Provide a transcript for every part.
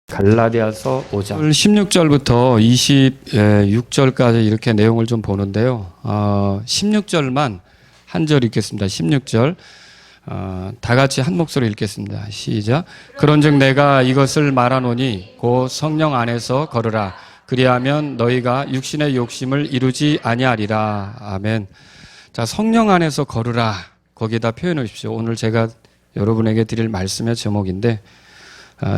갈라디아서 5장 16절부터 26절까지 이렇게 내용을 좀 보는데요. 16절만 한 절 읽겠습니다. 16절 다 같이 한 목소리 읽겠습니다. 시작. 그런즉 내가 이것을 말하노니 곧 성령 안에서 걸으라. 그리하면 너희가 육신의 욕심을 이루지 아니하리라. 아멘. 자, 성령 안에서 걸으라. 거기에다 표현해 주십시오. 오늘 제가 여러분에게 드릴 말씀의 제목인데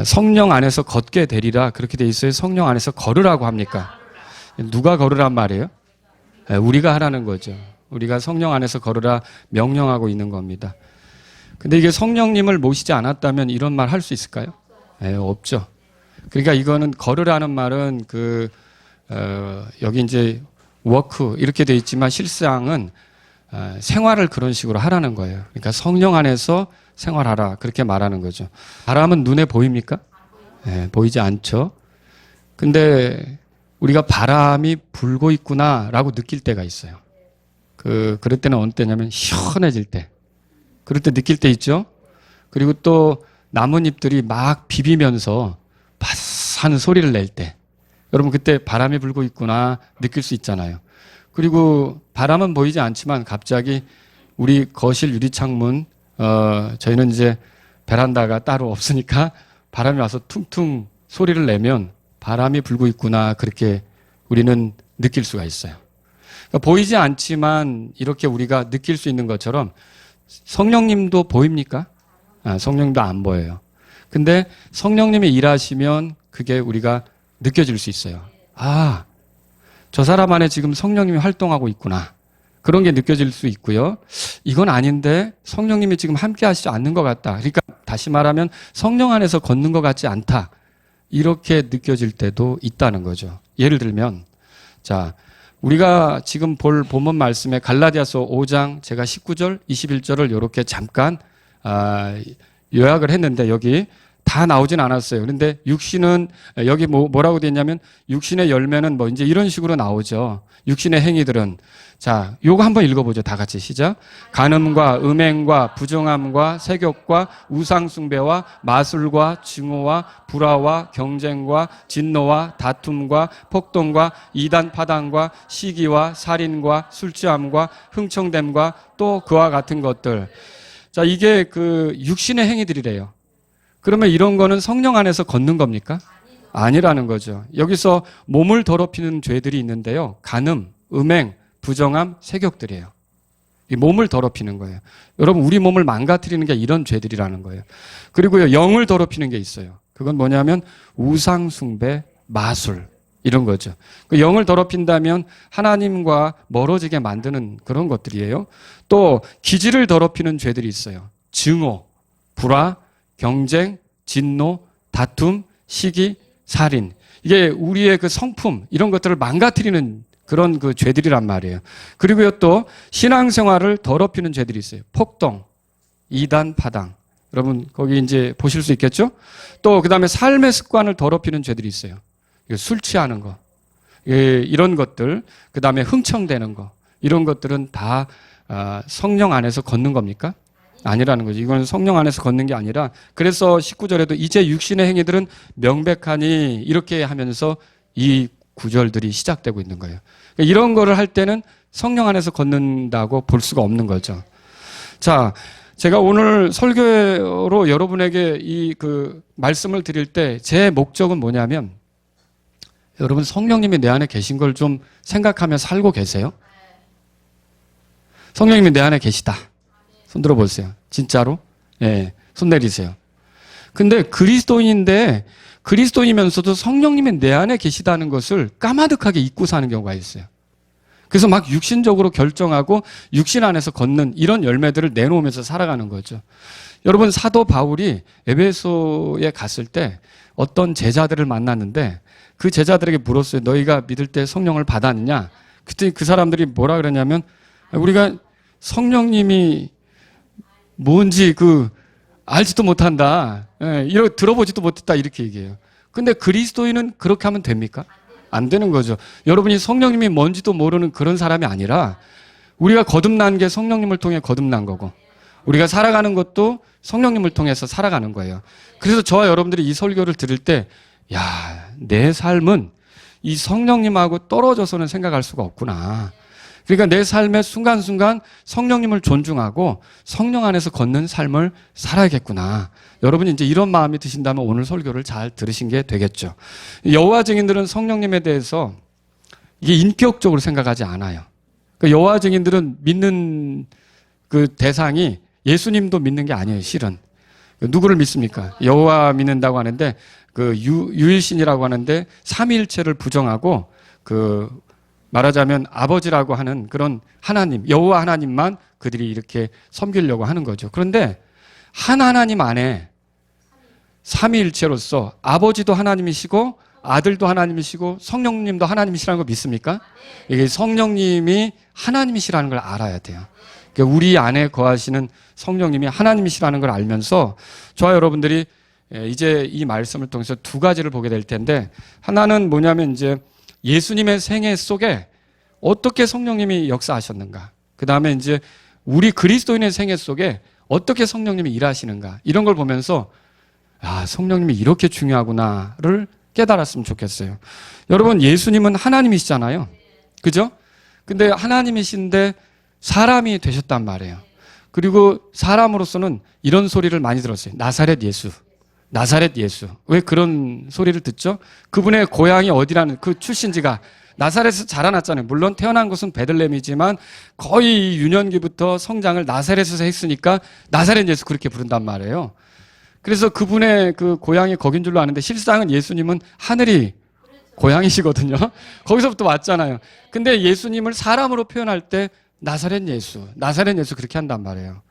성령 안에서 걷게 되리라. 그렇게 돼 있어요. 성령 안에서 걸으라고 합니까? 누가 걸으란 말이에요? 우리가 하라는 거죠. 우리가 성령 안에서 걸으라 명령하고 있는 겁니다. 근데 이게 성령님을 모시지 않았다면 이런 말 할 수 있을까요? 없죠. 그러니까 이거는 걸으라는 말은 여기 이제 워크 이렇게 돼 있지만 실상은 생활을 그런 식으로 하라는 거예요. 그러니까 성령 안에서 생활하라 그렇게 말하는 거죠. 바람은 눈에 보입니까? 보이지 않죠. 근데 우리가 바람이 불고 있구나라고 느낄 때가 있어요. 그럴 때는 어느 때냐면 시원해질 때. 그럴 때 느낄 때 있죠. 그리고 또 나뭇잎들이 막 비비면서 바스하는 소리를 낼 때. 여러분 그때 바람이 불고 있구나 느낄 수 있잖아요. 그리고 바람은 보이지 않지만 갑자기 우리 거실 유리창문 저희는 이제 베란다가 따로 없으니까 바람이 와서 퉁퉁 소리를 내면 바람이 불고 있구나 그렇게 우리는 느낄 수가 있어요. 그러니까 보이지 않지만 이렇게 우리가 느낄 수 있는 것처럼 성령님도 보입니까? 성령님도 안 보여요. 근데 성령님이 일하시면 그게 우리가 느껴질 수 있어요. 저 사람 안에 지금 성령님이 활동하고 있구나. 그런 게 느껴질 수 있고요. 이건 아닌데 성령님이 지금 함께 하시지 않는 것 같다. 그러니까 다시 말하면 성령 안에서 걷는 것 같지 않다. 이렇게 느껴질 때도 있다는 거죠. 예를 들면 자, 우리가 지금 볼 본문 말씀에 갈라디아서 5장 제가 19절, 21절을 이렇게 잠깐 요약을 했는데 여기 다 나오진 않았어요. 그런데 육신은 여기 뭐라고 돼 있냐면 육신의 열매는 뭐 이제 이런 식으로 나오죠. 육신의 행위들은 자, 요거 한번 읽어보죠. 다 같이 시작. 간음과 음행과 부정함과 세욕과 우상숭배와 마술과 증오와 불화와 경쟁과 진노와 다툼과 폭동과 이단 파당과 시기와 살인과 술취함과 흥청됨과 또 그와 같은 것들. 자, 이게 육신의 행위들이래요. 그러면 이런 거는 성령 안에서 걷는 겁니까? 아니라는 거죠. 여기서 몸을 더럽히는 죄들이 있는데요. 간음, 음행, 부정함, 세욕들이에요. 이 몸을 더럽히는 거예요. 여러분 우리 몸을 망가뜨리는 게 이런 죄들이라는 거예요. 그리고요 영을 더럽히는 게 있어요. 그건 뭐냐면 우상 숭배, 마술 이런 거죠. 영을 더럽힌다면 하나님과 멀어지게 만드는 그런 것들이에요. 또 기질을 더럽히는 죄들이 있어요. 증오, 불화, 경쟁, 진노, 다툼, 시기, 살인. 이게 우리의 성품 이런 것들을 망가뜨리는 그런 죄들이란 말이에요. 그리고요 또 신앙생활을 더럽히는 죄들이 있어요. 폭동, 이단, 파당. 여러분 거기 이제 보실 수 있겠죠? 또 그다음에 삶의 습관을 더럽히는 죄들이 있어요. 술 취하는 거, 이런 것들. 그다음에 흥청대는 거. 이런 것들은 다 성령 안에서 걷는 겁니까? 아니라는 거죠. 이건 성령 안에서 걷는 게 아니라 그래서 19절에도 이제 육신의 행위들은 명백하니 이렇게 하면서 이 구절들이 시작되고 있는 거예요. 그러니까 이런 거를 할 때는 성령 안에서 걷는다고 볼 수가 없는 거죠. 자, 제가 오늘 설교로 여러분에게 이 말씀을 드릴 때 제 목적은 뭐냐면 여러분 성령님이 내 안에 계신 걸 좀 생각하며 살고 계세요? 성령님이 내 안에 계시다. 손 들어보세요. 진짜로? 예, 손 내리세요. 근데 그리스도인이면서도 성령님이 내 안에 계시다는 것을 까마득하게 잊고 사는 경우가 있어요. 그래서 막 육신적으로 결정하고 육신 안에서 걷는 이런 열매들을 내놓으면서 살아가는 거죠. 여러분 사도 바울이 에베소에 갔을 때 어떤 제자들을 만났는데 그 제자들에게 물었어요. 너희가 믿을 때 성령을 받았느냐? 그때 그 사람들이 뭐라 그러냐면 우리가 성령님이 뭔지 알지도 못한다. 들어보지도 못했다. 이렇게 얘기해요. 근데 그리스도인은 그렇게 하면 됩니까? 안 되는 거죠. 여러분이 성령님이 뭔지도 모르는 그런 사람이 아니라 우리가 거듭난 게 성령님을 통해 거듭난 거고 우리가 살아가는 것도 성령님을 통해서 살아가는 거예요. 그래서 저와 여러분들이 이 설교를 들을 때 야, 내 삶은 이 성령님하고 떨어져서는 생각할 수가 없구나. 그러니까 내 삶의 순간순간 성령님을 존중하고 성령 안에서 걷는 삶을 살아야겠구나. 여러분이 이제 이런 마음이 드신다면 오늘 설교를 잘 들으신 게 되겠죠. 여호와 증인들은 성령님에 대해서 이게 인격적으로 생각하지 않아요. 그러니까 여호와 증인들은 믿는 그 대상이 예수님도 믿는 게 아니에요, 실은. 누구를 믿습니까? 여호와 믿는다고 하는데 그 유일신이라고 하는데 삼위일체를 부정하고 그 말하자면 아버지라고 하는 그런 하나님, 여호와 하나님만 그들이 이렇게 섬기려고 하는 거죠. 그런데 한 하나님 안에 삼위일체로서 아버지도 하나님이시고 아들도 하나님이시고 성령님도 하나님이시라는 거 믿습니까? 이게 성령님이 하나님이시라는 걸 알아야 돼요. 그러니까 우리 안에 거하시는 성령님이 하나님이시라는 걸 알면서 저와 여러분들이 이제 이 말씀을 통해서 두 가지를 보게 될 텐데, 하나는 뭐냐면 이제 예수님의 생애 속에 어떻게 성령님이 역사하셨는가, 그 다음에 이제 우리 그리스도인의 생애 속에 어떻게 성령님이 일하시는가, 이런 걸 보면서 아, 성령님이 이렇게 중요하구나를 깨달았으면 좋겠어요. 여러분, 예수님은 하나님이시잖아요. 그죠? 근데 하나님이신데 사람이 되셨단 말이에요. 그리고 사람으로서는 이런 소리를 많이 들었어요. 나사렛 예수. 나사렛 예수. 왜 그런 소리를 듣죠? 그분의 고향이 어디라는 그 출신지가 나사렛에서 자라났잖아요. 물론 태어난 곳은 베들레헴이지만 거의 유년기부터 성장을 나사렛에서 했으니까 나사렛 예수 그렇게 부른단 말이에요. 그래서 그분의 그 고향이 거긴 줄로 아는데 실상은 예수님은 하늘이 고향이시거든요. 거기서부터 왔잖아요. 근데 예수님을 사람으로 표현할 때 나사렛 예수 그렇게 한단 말이에요.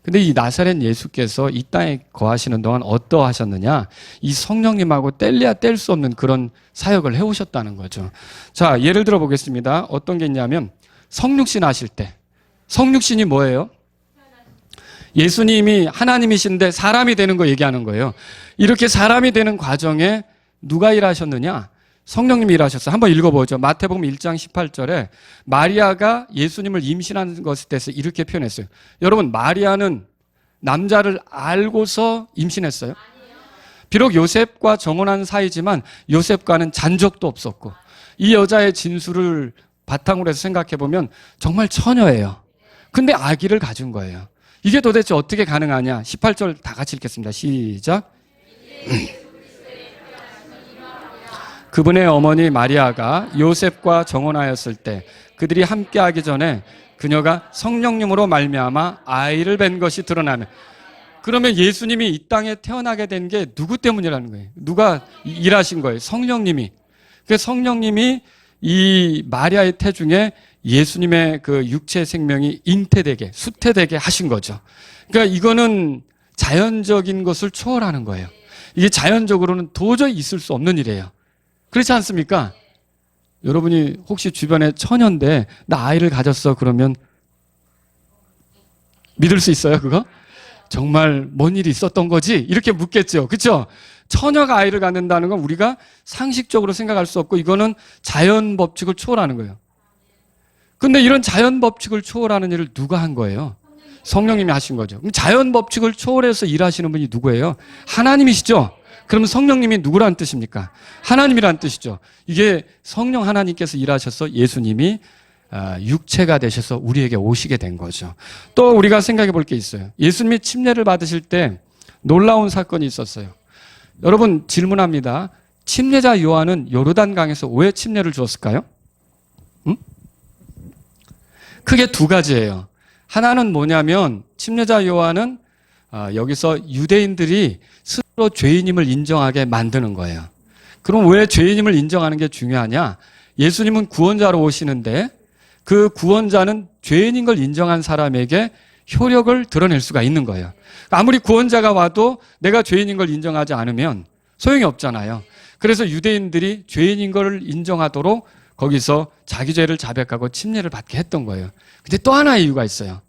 근데 이 나사렛 예수께서 이 땅에 거하시는 동안 어떠하셨느냐? 이 성령님하고 뗄래야 뗄 수 없는 그런 사역을 해오셨다는 거죠. 자, 예를 들어 보겠습니다. 어떤 게 있냐면 성육신 하실 때, 성육신이 뭐예요? 예수님이 하나님이신데 사람이 되는 거 얘기하는 거예요. 이렇게 사람이 되는 과정에 누가 일하셨느냐? 성령님이 일하셨어요. 한번 읽어보죠. 마태복음 1장 18절에 마리아가 예수님을 임신한 것에 대해서 이렇게 표현했어요. 여러분, 마리아는 남자를 알고서 임신했어요? 비록 요셉과 정혼한 사이지만 요셉과는 잔 적도 없었고, 이 여자의 진술을 바탕으로 해서 생각해보면 정말 처녀예요. 근데 아기를 가진 거예요. 이게 도대체 어떻게 가능하냐? 18절 다 같이 읽겠습니다. 시작. 그분의 어머니 마리아가 요셉과 정혼하였을 때 그들이 함께하기 전에 그녀가 성령님으로 말미암아 아이를 뵌 것이 드러나면, 그러면 예수님이 이 땅에 태어나게 된 게 누구 때문이라는 거예요? 누가 일하신 거예요? 성령님이. 그 성령님이 이 마리아의 태중에 예수님의 그 육체 생명이 잉태되게, 수태되게 하신 거죠. 그러니까 이거는 자연적인 것을 초월하는 거예요. 이게 자연적으로는 도저히 있을 수 없는 일이에요. 그렇지 않습니까? 여러분이 혹시 주변에 처녀인데 나 아이를 가졌어 그러면 믿을 수 있어요, 그거? 정말 뭔 일이 있었던 거지? 이렇게 묻겠죠. 그렇죠? 처녀가 아이를 갖는다는 건 우리가 상식적으로 생각할 수 없고 이거는 자연 법칙을 초월하는 거예요. 근데 이런 자연 법칙을 초월하는 일을 누가 한 거예요? 성령님이 하신 거죠. 그럼 자연 법칙을 초월해서 일하시는 분이 누구예요? 하나님이시죠? 그러면 성령님이 누구란 뜻입니까? 하나님이란 뜻이죠. 이게 성령 하나님께서 일하셔서 예수님이 육체가 되셔서 우리에게 오시게 된 거죠. 또 우리가 생각해 볼 게 있어요. 예수님이 침례를 받으실 때 놀라운 사건이 있었어요. 여러분, 질문합니다. 침례자 요한은 요르단강에서 왜 침례를 주었을까요? 크게 두 가지예요. 하나는 뭐냐면 침례자 요한은 여기서 유대인들이 스스로 죄인임을 인정하게 만드는 거예요. 그럼 왜 죄인임을 인정하는 게 중요하냐? 예수님은 구원자로 오시는데 그 구원자는 죄인인 걸 인정한 사람에게 효력을 드러낼 수가 있는 거예요. 아무리 구원자가 와도 내가 죄인인 걸 인정하지 않으면 소용이 없잖아요. 그래서 유대인들이 죄인인 걸 인정하도록 거기서 자기 죄를 자백하고 침례를 받게 했던 거예요. 근데 또 하나의 이유가 있어요.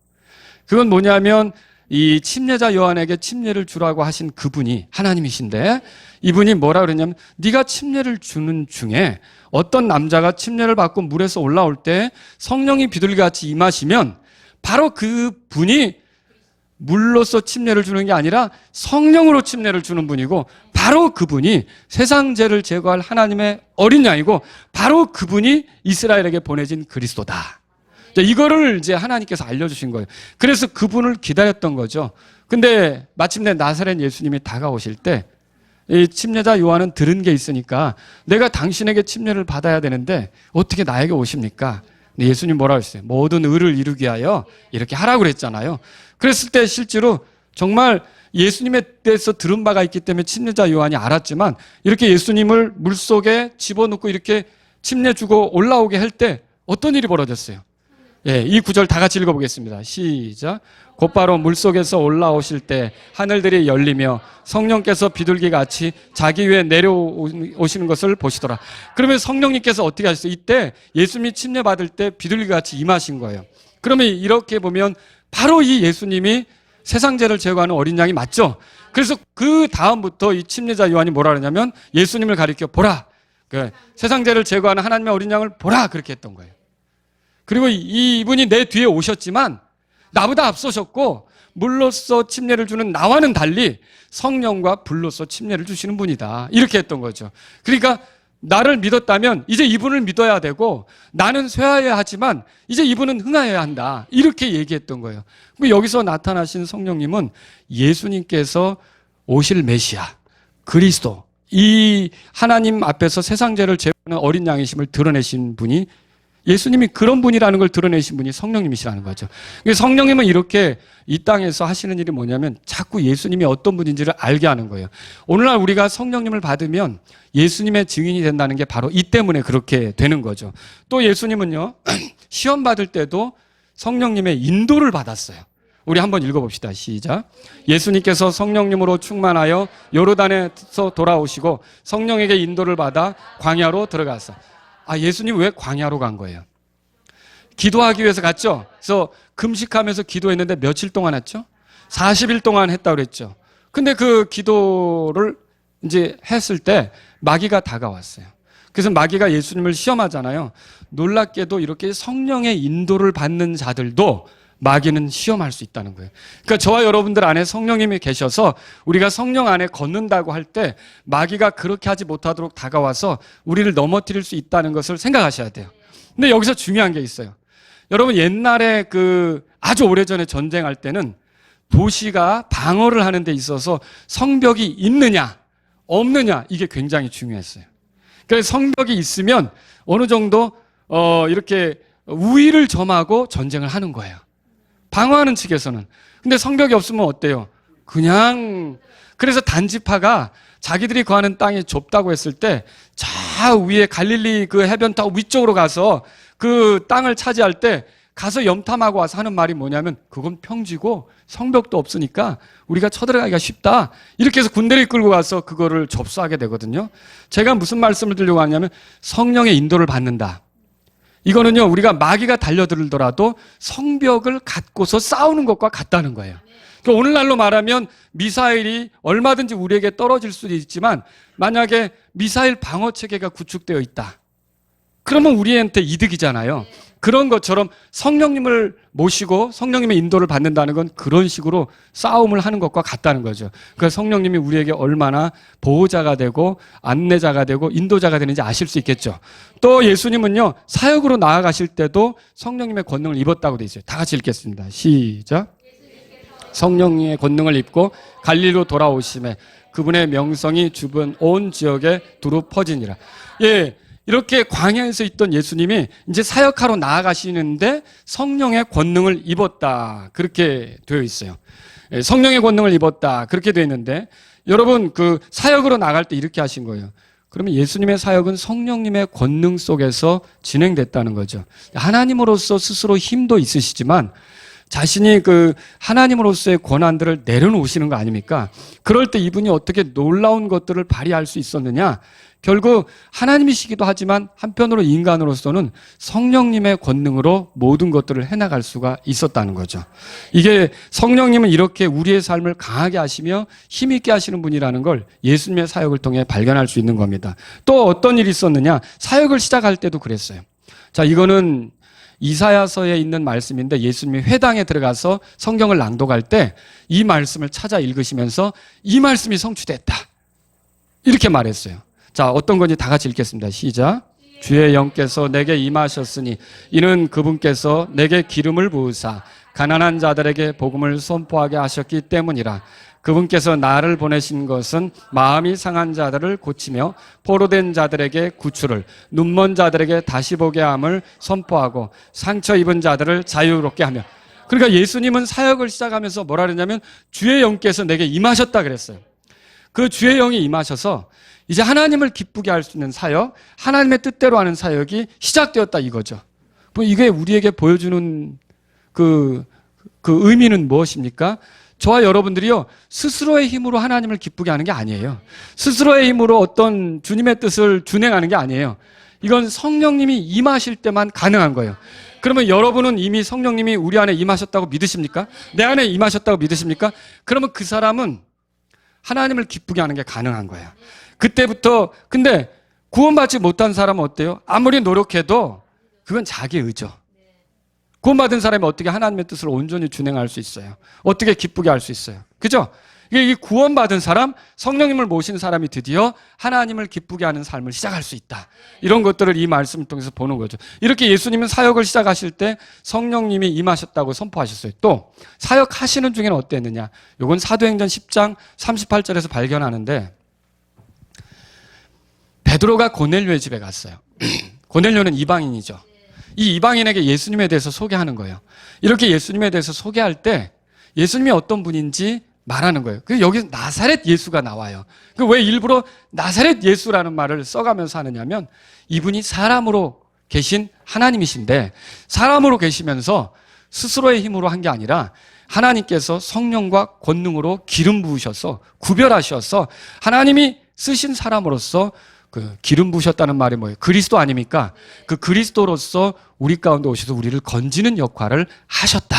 그건 뭐냐면 이 침례자 요한에게 침례를 주라고 하신 그분이 하나님이신데 이분이 뭐라 그러냐면 네가 침례를 주는 중에 어떤 남자가 침례를 받고 물에서 올라올 때 성령이 비둘기같이 임하시면 바로 그분이 물로서 침례를 주는 게 아니라 성령으로 침례를 주는 분이고, 바로 그분이 세상 죄를 제거할 하나님의 어린 양이고, 바로 그분이 이스라엘에게 보내진 그리스도다. 이거를 이제 하나님께서 알려주신 거예요. 그래서 그분을 기다렸던 거죠. 근데 마침내 나사렛 예수님이 다가오실 때 이 침례자 요한은 들은 게 있으니까, 내가 당신에게 침례를 받아야 되는데 어떻게 나에게 오십니까? 근데 예수님 뭐라고 했어요? 모든 의를 이루기 위하여 이렇게 하라고 그랬잖아요. 그랬을 때 실제로 정말 예수님에 대해서 들은 바가 있기 때문에 침례자 요한이 알았지만, 이렇게 예수님을 물속에 집어넣고 이렇게 침례 주고 올라오게 할 때 어떤 일이 벌어졌어요? 예, 이 구절 다 같이 읽어보겠습니다. 시작. 곧바로 물속에서 올라오실 때 하늘들이 열리며 성령께서 비둘기같이 자기 위에 내려오시는 것을 보시더라. 그러면 성령님께서 어떻게 하셨어요? 이때 예수님이 침례 받을 때 비둘기같이 임하신 거예요. 그러면 이렇게 보면 바로 이 예수님이 세상 죄를 제거하는 어린 양이 맞죠? 그래서 그 다음부터 이 침례자 요한이 뭐라 그러냐면 예수님을 가리켜 보라. 세상 죄를 제거하는 하나님의 어린 양을 보라. 그렇게 했던 거예요. 그리고 이분이 내 뒤에 오셨지만 나보다 앞서셨고, 물로서 침례를 주는 나와는 달리 성령과 불로서 침례를 주시는 분이다. 이렇게 했던 거죠. 그러니까 나를 믿었다면 이제 이분을 믿어야 되고, 나는 쇠하여야 하지만 이제 이분은 흥하여야 한다. 이렇게 얘기했던 거예요. 여기서 나타나신 성령님은 예수님께서 오실 메시아, 그리스도, 이 하나님 앞에서 세상 죄를 제거하는 어린 양이심을 드러내신 분이, 예수님이 그런 분이라는 걸 드러내신 분이 성령님이시라는 거죠. 성령님은 이렇게 이 땅에서 하시는 일이 뭐냐면 자꾸 예수님이 어떤 분인지를 알게 하는 거예요. 오늘날 우리가 성령님을 받으면 예수님의 증인이 된다는 게 바로 이 때문에 그렇게 되는 거죠. 또 예수님은요, 시험 받을 때도 성령님의 인도를 받았어요. 우리 한번 읽어봅시다. 시작. 예수님께서 성령님으로 충만하여 요르단에서 돌아오시고 성령에게 인도를 받아 광야로 들어갔어. 예수님 왜 광야로 간 거예요? 기도하기 위해서 갔죠? 그래서 금식하면서 기도했는데 며칠 동안 했죠? 40일 동안 했다고 그랬죠. 근데 그 기도를 이제 했을 때 마귀가 다가왔어요. 그래서 마귀가 예수님을 시험하잖아요. 놀랍게도 이렇게 성령의 인도를 받는 자들도 마귀는 시험할 수 있다는 거예요. 그러니까 저와 여러분들 안에 성령님이 계셔서 우리가 성령 안에 걷는다고 할 때 마귀가 그렇게 하지 못하도록 다가와서 우리를 넘어뜨릴 수 있다는 것을 생각하셔야 돼요. 근데 여기서 중요한 게 있어요. 여러분, 옛날에 아주 오래전에 전쟁할 때는 도시가 방어를 하는 데 있어서 성벽이 있느냐 없느냐, 이게 굉장히 중요했어요. 그래서 성벽이 있으면 어느 정도 이렇게 우위를 점하고 전쟁을 하는 거예요. 방어하는 측에서는. 근데 성벽이 없으면 어때요? 그래서 단지파가 자기들이 거하는 땅이 좁다고 했을 때 저 위에 갈릴리 그 해변 타고 위쪽으로 가서 그 땅을 차지할 때 가서 염탐하고 와서 하는 말이 뭐냐면, 그건 평지고 성벽도 없으니까 우리가 쳐들어가기가 쉽다. 이렇게 해서 군대를 끌고 가서 그거를 접수하게 되거든요. 제가 무슨 말씀을 드리려고 하냐면, 성령의 인도를 받는다. 이거는요, 우리가 마귀가 달려들더라도 성벽을 갖고서 싸우는 것과 같다는 거예요. 그러니까 오늘날로 말하면 미사일이 얼마든지 우리에게 떨어질 수도 있지만, 만약에 미사일 방어 체계가 구축되어 있다, 그러면 우리한테 이득이잖아요. 그런 것처럼 성령님을 모시고 성령님의 인도를 받는다는 건 그런 식으로 싸움을 하는 것과 같다는 거죠. 그러니까 성령님이 우리에게 얼마나 보호자가 되고 안내자가 되고 인도자가 되는지 아실 수 있겠죠. 또 예수님은요, 사역으로 나아가실 때도 성령님의 권능을 입었다고 되어 있어요. 다 같이 읽겠습니다. 시작. 성령의 권능을 입고 갈릴리로 돌아오심에 그분의 명성이 주변 온 지역에 두루 퍼지니라. 예, 이렇게 광야에서 있던 예수님이 이제 사역하러 나아가시는데 성령의 권능을 입었다, 그렇게 되어 있어요. 성령의 권능을 입었다, 그렇게 되어 있는데, 여러분 사역으로 나갈 때 이렇게 하신 거예요. 그러면 예수님의 사역은 성령님의 권능 속에서 진행됐다는 거죠. 하나님으로서 스스로 힘도 있으시지만 자신이 하나님으로서의 권한들을 내려놓으시는 거 아닙니까? 그럴 때 이분이 어떻게 놀라운 것들을 발휘할 수 있었느냐? 결국 하나님이시기도 하지만 한편으로 인간으로서는 성령님의 권능으로 모든 것들을 해나갈 수가 있었다는 거죠. 이게 성령님은 이렇게 우리의 삶을 강하게 하시며 힘있게 하시는 분이라는 걸 예수님의 사역을 통해 발견할 수 있는 겁니다. 또 어떤 일이 있었느냐? 사역을 시작할 때도 그랬어요. 자, 이거는 이사야서에 있는 말씀인데 예수님이 회당에 들어가서 성경을 낭독할 때 이 말씀을 찾아 읽으시면서 이 말씀이 성취됐다. 이렇게 말했어요. 자, 어떤 건지 다 같이 읽겠습니다. 시작. 주의 영께서 내게 임하셨으니 이는 그분께서 내게 기름을 부으사 가난한 자들에게 복음을 선포하게 하셨기 때문이라. 그분께서 나를 보내신 것은 마음이 상한 자들을 고치며 포로된 자들에게 구출을, 눈먼 자들에게 다시 보게 함을 선포하고 상처 입은 자들을 자유롭게 하며. 그러니까 예수님은 사역을 시작하면서 뭐라 그랬냐면 주의 영께서 내게 임하셨다 그랬어요. 그 주의 영이 임하셔서 이제 하나님을 기쁘게 할 수 있는 사역, 하나님의 뜻대로 하는 사역이 시작되었다 이거죠. 이게 우리에게 보여주는 그 의미는 무엇입니까? 저와 여러분들이요, 스스로의 힘으로 하나님을 기쁘게 하는 게 아니에요. 스스로의 힘으로 어떤 주님의 뜻을 준행하는 게 아니에요. 이건 성령님이 임하실 때만 가능한 거예요. 그러면 여러분은 이미 성령님이 우리 안에 임하셨다고 믿으십니까? 내 안에 임하셨다고 믿으십니까? 그러면 그 사람은 하나님을 기쁘게 하는 게 가능한 거예요. 그때부터. 근데 구원받지 못한 사람은 어때요? 아무리 노력해도 그건 자기 의죠. 구원받은 사람이 어떻게 하나님의 뜻을 온전히 준행할 수 있어요? 어떻게 기쁘게 할 수 있어요? 그죠? 이 구원받은 사람, 성령님을 모신 사람이 드디어 하나님을 기쁘게 하는 삶을 시작할 수 있다. 이런 것들을 이 말씀을 통해서 보는 거죠. 이렇게 예수님은 사역을 시작하실 때 성령님이 임하셨다고 선포하셨어요. 또 사역하시는 중에는 어땠느냐? 이건 사도행전 10장 38절에서 발견하는데, 베드로가 고넬료의 집에 갔어요. 고넬료는 이방인이죠. 이 이방인에게 예수님에 대해서 소개하는 거예요. 이렇게 예수님에 대해서 소개할 때 예수님이 어떤 분인지 말하는 거예요. 그래서 여기서 나사렛 예수가 나와요. 왜 일부러 나사렛 예수라는 말을 써가면서 하느냐면, 이분이 사람으로 계신 하나님이신데 사람으로 계시면서 스스로의 힘으로 한 게 아니라 하나님께서 성령과 권능으로 기름 부으셔서 구별하셔서 하나님이 쓰신 사람으로서 그 기름 부으셨다는 말이 뭐예요? 그리스도 아닙니까? 그 그리스도로서 우리 가운데 오셔서 우리를 건지는 역할을 하셨다.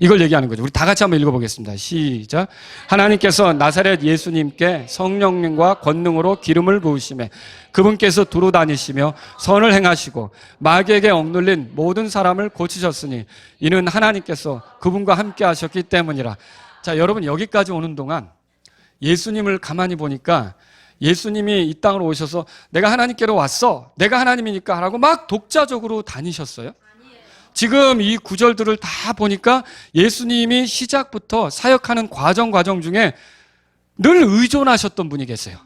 이걸 얘기하는 거죠. 우리 다 같이 한번 읽어보겠습니다. 시작. 하나님께서 나사렛 예수님께 성령님과 권능으로 기름을 부으시매 그분께서 두루 다니시며 선을 행하시고 마귀에게 억눌린 모든 사람을 고치셨으니 이는 하나님께서 그분과 함께 하셨기 때문이라. 자, 여러분 여기까지 오는 동안 예수님을 가만히 보니까 예수님이 이 땅으로 오셔서 내가 하나님께로 왔어, 내가 하나님이니까 하라고 막 독자적으로 다니셨어요? 지금 이 구절들을 다 보니까 예수님이 시작부터 사역하는 과정 중에 늘 의존하셨던 분이 계세요.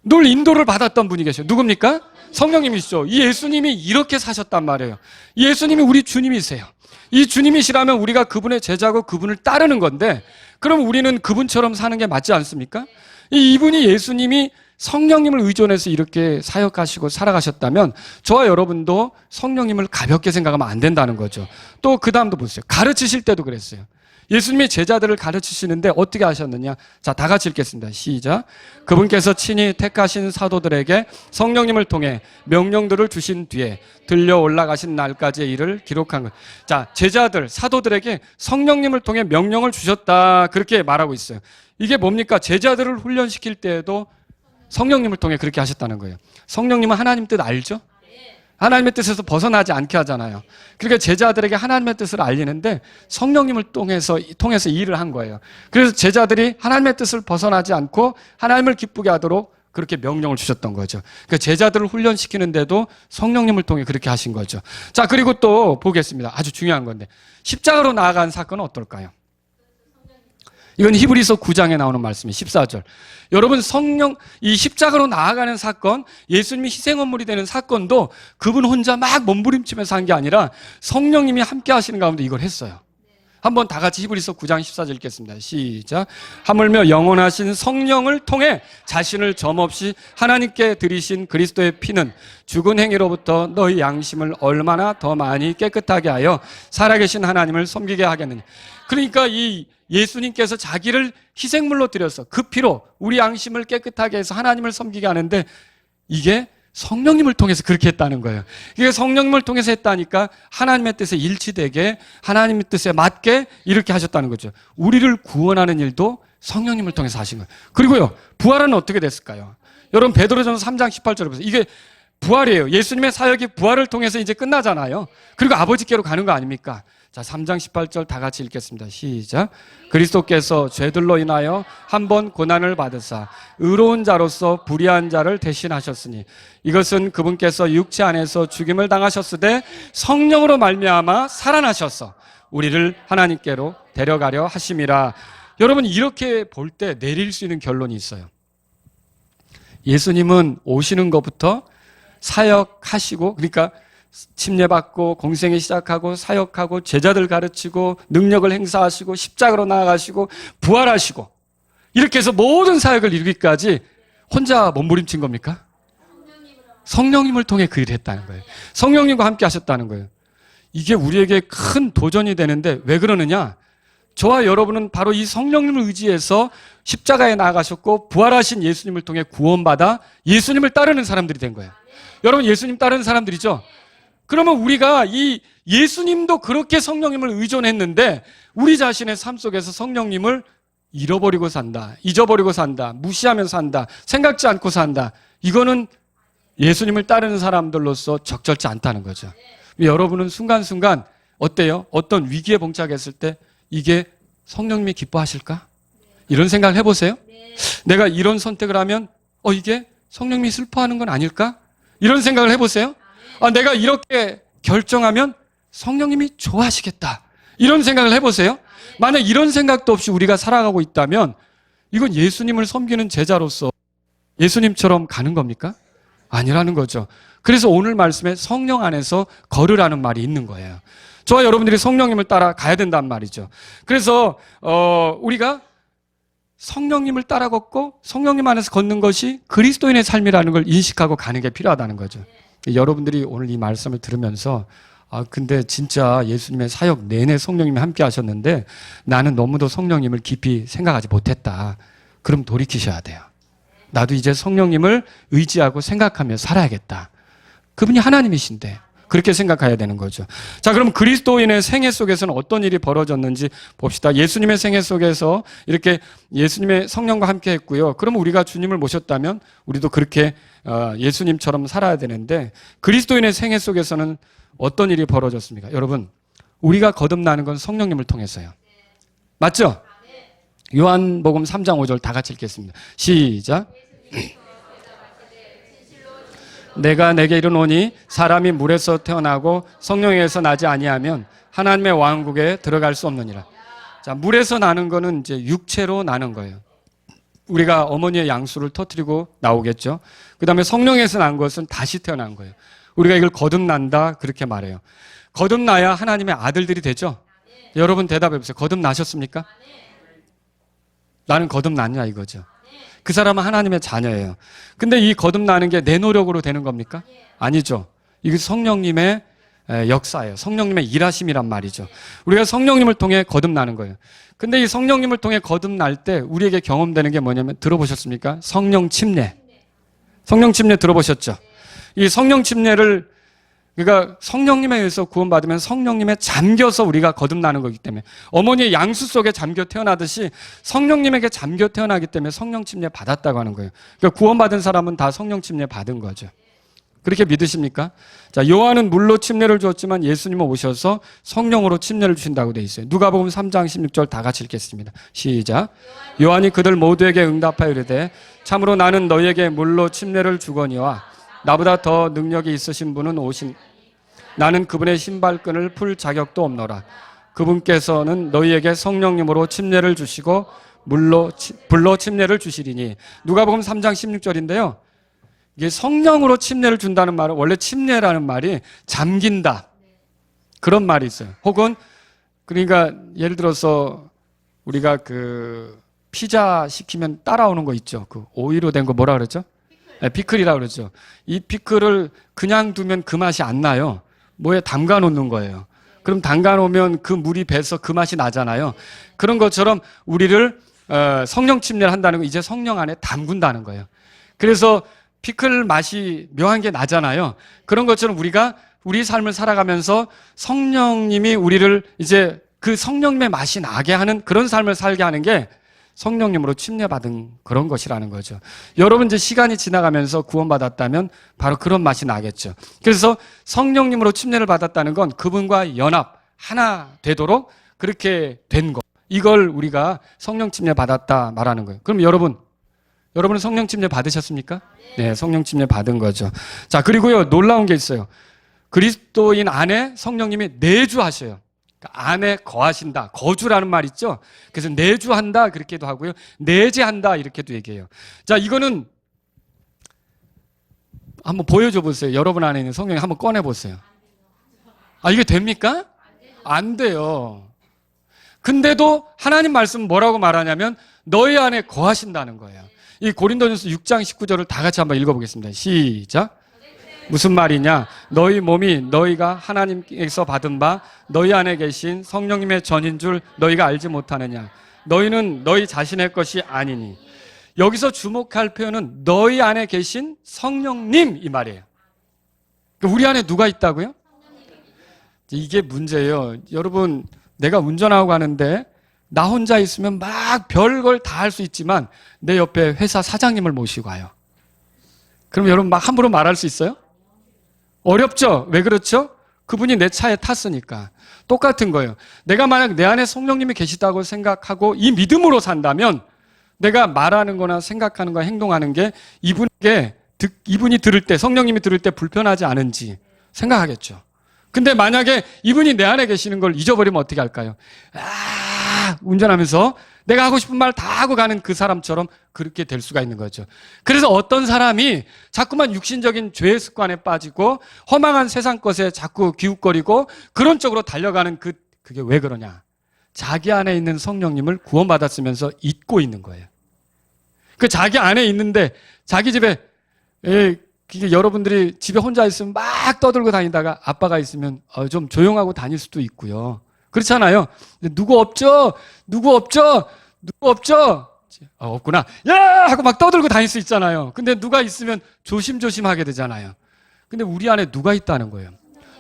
늘 인도를 받았던 분이 계세요. 누굽니까? 성령님이시죠. 이 예수님이 이렇게 사셨단 말이에요. 이 예수님이 우리 주님이세요. 이 주님이시라면 우리가 그분의 제자고 그분을 따르는 건데, 그럼 우리는 그분처럼 사는 게 맞지 않습니까? 이분이 예수님이 성령님을 의존해서 이렇게 사역하시고 살아가셨다면 저와 여러분도 성령님을 가볍게 생각하면 안 된다는 거죠. 또 그 다음도 보세요. 가르치실 때도 그랬어요. 예수님이 제자들을 가르치시는데 어떻게 하셨느냐? 자, 다 같이 읽겠습니다. 시작. 그분께서 친히 택하신 사도들에게 성령님을 통해 명령들을 주신 뒤에 들려 올라가신 날까지의 일을 기록한 것. 자, 제자들, 사도들에게 성령님을 통해 명령을 주셨다. 그렇게 말하고 있어요. 이게 뭡니까? 제자들을 훈련시킬 때에도 성령님을 통해 그렇게 하셨다는 거예요. 성령님은 하나님 뜻 알죠? 하나님의 뜻에서 벗어나지 않게 하잖아요. 그러니까 제자들에게 하나님의 뜻을 알리는데 성령님을 통해서 일을 한 거예요. 그래서 제자들이 하나님의 뜻을 벗어나지 않고 하나님을 기쁘게 하도록 그렇게 명령을 주셨던 거죠. 그러니까 제자들을 훈련시키는데도 성령님을 통해 그렇게 하신 거죠. 자, 그리고 또 보겠습니다. 아주 중요한 건데 십자가로 나아간 사건은 어떨까요? 이건 히브리서 9장에 나오는 말씀이에요. 14절. 여러분, 이 십자가로 나아가는 사건, 예수님이 희생헌물이 되는 사건도 그분 혼자 막 몸부림치면서 한 게 아니라 성령님이 함께 하시는 가운데 이걸 했어요. 한번 다 같이 히브리서 9장 14절 읽겠습니다. 시작. 하물며 영원하신 성령을 통해 자신을 점없이 하나님께 드리신 그리스도의 피는 죽은 행위로부터 너희 양심을 얼마나 더 많이 깨끗하게 하여 살아계신 하나님을 섬기게 하겠느냐. 그러니까 이 예수님께서 자기를 희생물로 드려서 그 피로 우리 양심을 깨끗하게 해서 하나님을 섬기게 하는데 이게 성령님을 통해서 그렇게 했다는 거예요. 이게 성령님을 통해서 했다니까 하나님의 뜻에 일치되게 하나님의 뜻에 맞게 이렇게 하셨다는 거죠. 우리를 구원하는 일도 성령님을 통해서 하신 거예요. 그리고요, 부활은 어떻게 됐을까요? 여러분 베드로전서 3장 18절에 보세요. 이게 부활이에요. 예수님의 사역이 부활을 통해서 이제 끝나잖아요. 그리고 아버지께로 가는 거 아닙니까? 자, 3장 18절 다 같이 읽겠습니다. 시작. 그리스도께서 죄들로 인하여 한 번 고난을 받으사 의로운 자로서 불의한 자를 대신하셨으니 이것은 그분께서 육체 안에서 죽임을 당하셨으되 성령으로 말미암아 살아나셔서 우리를 하나님께로 데려가려 하심이라. 여러분, 이렇게 볼 때 내릴 수 있는 결론이 있어요. 예수님은 오시는 것부터 사역하시고, 그러니까 침례받고 공생애 시작하고 사역하고 제자들 가르치고 능력을 행사하시고 십자가로 나아가시고 부활하시고 이렇게 해서 모든 사역을 이루기까지 혼자 몸부림친 겁니까? 성령님을 통해 그 일을 했다는 거예요. 성령님과 함께 하셨다는 거예요. 이게 우리에게 큰 도전이 되는데 왜 그러느냐? 저와 여러분은 바로 이 성령님을 의지해서 십자가에 나아가셨고 부활하신 예수님을 통해 구원받아 예수님을 따르는 사람들이 된 거예요. 여러분, 예수님 따르는 사람들이죠? 그러면 우리가 이 예수님도 그렇게 성령님을 의존했는데 우리 자신의 삶 속에서 성령님을 잃어버리고 산다, 잊어버리고 산다, 무시하면서 산다, 생각지 않고 산다. 이거는 예수님을 따르는 사람들로서 적절치 않다는 거죠. 여러분은 순간순간 어때요? 어떤 위기에 봉착했을 때 이게 성령님이 기뻐하실까? 이런 생각을 해보세요. 내가 이런 선택을 하면 이게 성령님이 슬퍼하는 건 아닐까? 이런 생각을 해보세요. 내가 이렇게 결정하면 성령님이 좋아하시겠다. 이런 생각을 해보세요. 만약 이런 생각도 없이 우리가 살아가고 있다면 이건 예수님을 섬기는 제자로서 예수님처럼 가는 겁니까? 아니라는 거죠. 그래서 오늘 말씀에 성령 안에서 걸으라는 말이 있는 거예요. 저와 여러분들이 성령님을 따라 가야 된단 말이죠. 그래서 우리가 성령님을 따라 걷고 성령님 안에서 걷는 것이 그리스도인의 삶이라는 걸 인식하고 가는 게 필요하다는 거죠. 여러분들이 오늘 이 말씀을 들으면서 근데 진짜 예수님의 사역 내내 성령님이 함께 하셨는데 나는 너무도 성령님을 깊이 생각하지 못했다. 그럼 돌이키셔야 돼요. 나도 이제 성령님을 의지하고 생각하며 살아야겠다. 그분이 하나님이신데 그렇게 생각해야 되는 거죠. 자, 그럼 그리스도인의 생애 속에서는 어떤 일이 벌어졌는지 봅시다. 예수님의 생애 속에서 이렇게 예수님의 성령과 함께 했고요. 그럼 우리가 주님을 모셨다면 우리도 그렇게 예수님처럼 살아야 되는데 그리스도인의 생애 속에서는 어떤 일이 벌어졌습니까? 여러분, 우리가 거듭나는 건 성령님을 통해서요. 맞죠? 요한복음 3장 5절 다 같이 읽겠습니다. 시작. 내가 내게 이르노니 사람이 물에서 태어나고 성령에서 나지 아니하면 하나님의 왕국에 들어갈 수 없느니라. 자, 물에서 나는 거는 이제 육체로 나는 거예요. 우리가 어머니의 양수를 터뜨리고 나오겠죠. 그 다음에 성령에서 난 것은 다시 태어난 거예요. 우리가 이걸 거듭난다 그렇게 말해요. 거듭나야 하나님의 아들들이 되죠. 여러분 대답해 보세요. 거듭나셨습니까? 나는 거듭났냐 이거죠. 그 사람은 하나님의 자녀예요. 근데 이 거듭나는 게 내 노력으로 되는 겁니까? 아니죠. 이게 성령님의 역사예요. 성령님의 일하심이란 말이죠. 우리가 성령님을 통해 거듭나는 거예요. 근데 이 성령님을 통해 거듭날 때 우리에게 경험되는 게 뭐냐면 들어보셨습니까? 성령 침례. 성령 침례 들어보셨죠? 이 성령 침례를 그러니까 성령님에 의해서 구원받으면 성령님에 잠겨서 우리가 거듭나는 거기 때문에 어머니의 양수 속에 잠겨 태어나듯이 성령님에게 잠겨 태어나기 때문에 성령 침례 받았다고 하는 거예요. 그러니까 구원받은 사람은 다 성령 침례 받은 거죠. 그렇게 믿으십니까? 자, 요한은 물로 침례를 주었지만 예수님은 오셔서 성령으로 침례를 주신다고 돼 있어요. 누가복음 3장 16절 다 같이 읽겠습니다. 시작. 요한이 그들 모두에게 응답하여 이르되 참으로 나는 너희에게 물로 침례를 주거니와 나보다 더 능력이 있으신 분은 나는 그분의 신발끈을 풀 자격도 없노라. 그분께서는 너희에게 성령님으로 침례를 주시고 불로 침례를 주시리니. 누가복음 3장 16절인데요. 이게 성령으로 침례를 준다는 말은 원래 침례라는 말이 잠긴다. 그런 말이 있어요. 혹은 그러니까 예를 들어서 우리가 그 피자 시키면 따라오는 거 있죠. 그 오이로 된 거 뭐라 그러죠? 피클이라고 그러죠. 이 피클을 그냥 두면 그 맛이 안 나요. 뭐에 담가 놓는 거예요. 그럼 담가 놓으면 그 물이 배서 그 맛이 나잖아요. 그런 것처럼 우리를 성령 침례를 한다는 건 이제 성령 안에 담근다는 거예요. 그래서 피클 맛이 묘한 게 나잖아요. 그런 것처럼 우리가 우리 삶을 살아가면서 성령님이 우리를 이제 그 성령님의 맛이 나게 하는 그런 삶을 살게 하는 게 성령님으로 침례받은 그런 것이라는 거죠. 여러분 이제 시간이 지나가면서 구원받았다면 바로 그런 맛이 나겠죠. 그래서 성령님으로 침례를 받았다는 건 그분과 연합 하나 되도록 그렇게 된 것. 이걸 우리가 성령 침례 받았다 말하는 거예요. 그럼 여러분은 성령 침례 받으셨습니까? 네, 성령 침례 받은 거죠. 자, 그리고요, 놀라운 게 있어요. 그리스도인 안에 성령님이 내주하셔요. 그러니까 안에 거하신다. 거주라는 말 있죠? 그래서 내주한다 그렇게도 하고요. 내재한다 이렇게도 얘기해요. 자, 이거는 한번 보여줘 보세요. 여러분 안에 있는 성령님 한번 꺼내 보세요. 아, 이게 됩니까? 안 돼요. 근데도 하나님 말씀은 뭐라고 말하냐면 너희 안에 거하신다는 거예요. 이 고린도전서 6장 19절을 다 같이 한번 읽어보겠습니다. 시작. 무슨 말이냐? 너희 몸이 너희가 하나님께서 받은 바 너희 안에 계신 성령님의 전인 줄 너희가 알지 못하느냐? 너희는 너희 자신의 것이 아니니. 여기서 주목할 표현은 너희 안에 계신 성령님 이 말이에요. 우리 안에 누가 있다고요? 이게 문제예요. 여러분, 내가 운전하고 가는데 나 혼자 있으면 막 별걸 다 할 수 있지만 내 옆에 회사 사장님을 모시고 가요. 그럼 여러분 막 함부로 말할 수 있어요? 어렵죠? 왜 그렇죠? 그분이 내 차에 탔으니까. 똑같은 거예요. 내가 만약 내 안에 성령님이 계시다고 생각하고 이 믿음으로 산다면 내가 말하는 거나 생각하는 거나 행동하는 게 이분이 들을 때, 성령님이 들을 때 불편하지 않은지 생각하겠죠. 근데 만약에 이분이 내 안에 계시는 걸 잊어버리면 어떻게 할까요? 운전하면서 내가 하고 싶은 말 다 하고 가는 그 사람처럼 그렇게 될 수가 있는 거죠. 그래서 어떤 사람이 자꾸만 육신적인 죄의 습관에 빠지고 허망한 세상 것에 자꾸 기웃거리고 그런 쪽으로 달려가는 그게 왜 그러냐? 자기 안에 있는 성령님을 구원받았으면서 잊고 있는 거예요. 그 자기 안에 있는데 자기 집에 여러분들이 집에 혼자 있으면 막 떠들고 다니다가 아빠가 있으면 좀 조용하고 다닐 수도 있고요. 그렇잖아요. 누구 없죠? 없구나. 야! 하고 막 떠들고 다닐 수 있잖아요. 근데 누가 있으면 조심조심 하게 되잖아요. 근데 우리 안에 누가 있다는 거예요?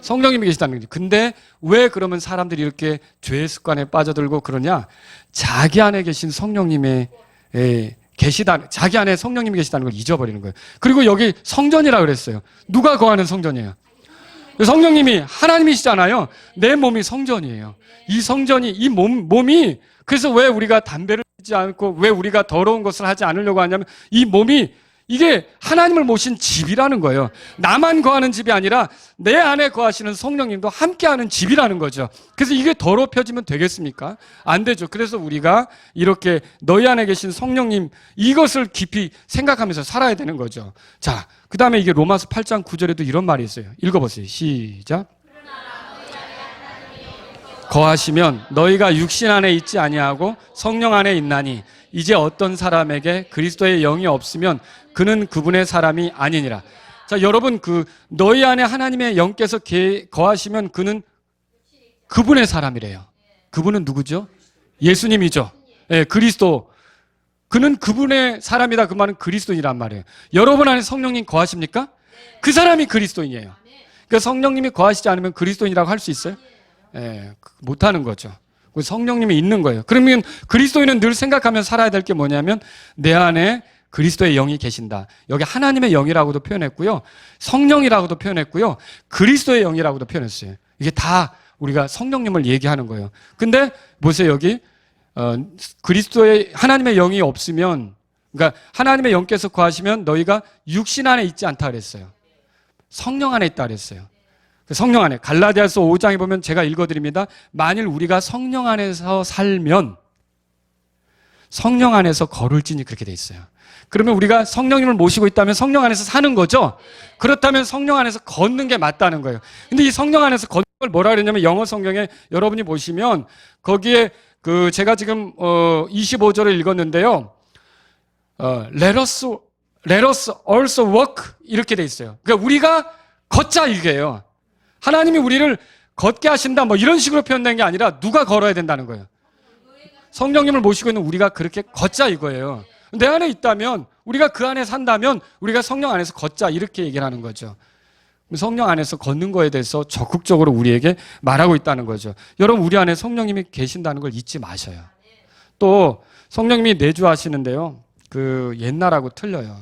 성령님이 계시다는 거죠. 근데 왜 그러면 사람들이 이렇게 죄의 습관에 빠져들고 그러냐? 자기 안에 계신 성령님의 자기 안에 성령님이 계시다는 걸 잊어버리는 거예요. 그리고 여기 성전이라 그랬어요. 누가 거하는 성전이에요? 성령님이 하나님이시잖아요. 내 몸이 성전이에요. 이 성전이, 이 몸이, 그래서 왜 우리가 담배를 피지 않고 왜 우리가 더러운 것을 하지 않으려고 하냐면 이 몸이 이게 하나님을 모신 집이라는 거예요. 나만 거하는 집이 아니라 내 안에 거하시는 성령님도 함께하는 집이라는 거죠. 그래서 이게 더럽혀지면 되겠습니까? 안 되죠. 그래서 우리가 이렇게 너희 안에 계신 성령님 이것을 깊이 생각하면서 살아야 되는 거죠. 자, 그 다음에 이게 로마서 8장 9절에도 이런 말이 있어요. 읽어보세요. 시작. 거하시면 너희가 육신 안에 있지 아니하고 성령 안에 있나니 이제 어떤 사람에게 그리스도의 영이 없으면 그는 그분의 사람이 아니니라. 자, 여러분 너희 안에 하나님의 영께서 거하시면 그는 그분의 사람이래요. 그분은 누구죠? 예수님이죠. 예, 그리스도. 그는 그분의 사람이다. 그 말은 그리스도인이란 말이에요. 여러분 안에 성령님 거하십니까? 그 사람이 그리스도인이에요. 그러니까 성령님이 거하시지 않으면 그리스도인이라고 할 수 있어요? 예, 못하는 거죠. 성령님이 있는 거예요. 그러면 그리스도인은 늘 생각하면서 살아야 될 게 뭐냐면 내 안에 그리스도의 영이 계신다. 여기 하나님의 영이라고도 표현했고요. 성령이라고도 표현했고요. 그리스도의 영이라고도 표현했어요. 이게 다 우리가 성령님을 얘기하는 거예요. 근데 보세요. 여기 그리스도의 하나님의 영이 없으면, 그러니까 하나님의 영께서 거하시면 너희가 육신 안에 있지 않다 그랬어요. 성령 안에 있다 그랬어요. 성령 안에, 갈라디아서 5장에 보면 제가 읽어드립니다. 만일 우리가 성령 안에서 살면 성령 안에서 걸을지니 그렇게 돼 있어요. 그러면 우리가 성령님을 모시고 있다면 성령 안에서 사는 거죠. 그렇다면 성령 안에서 걷는 게 맞다는 거예요. 근데 이 성령 안에서 걷는 걸 뭐라 그랬냐면 영어 성경에 여러분이 보시면 거기에 제가 지금 25절을 읽었는데요. Let us also walk 이렇게 돼 있어요. 그러니까 우리가 걷자 이게요. 하나님이 우리를 걷게 하신다 뭐 이런 식으로 표현된 게 아니라 누가 걸어야 된다는 거예요. 성령님을 모시고 있는 우리가 그렇게 걷자 이거예요. 내 안에 있다면 우리가 그 안에 산다면 우리가 성령 안에서 걷자 이렇게 얘기를 하는 거죠. 성령 안에서 걷는 거에 대해서 적극적으로 우리에게 말하고 있다는 거죠. 여러분 우리 안에 성령님이 계신다는 걸 잊지 마셔요. 또 성령님이 내주하시는데요. 그 옛날하고 틀려요.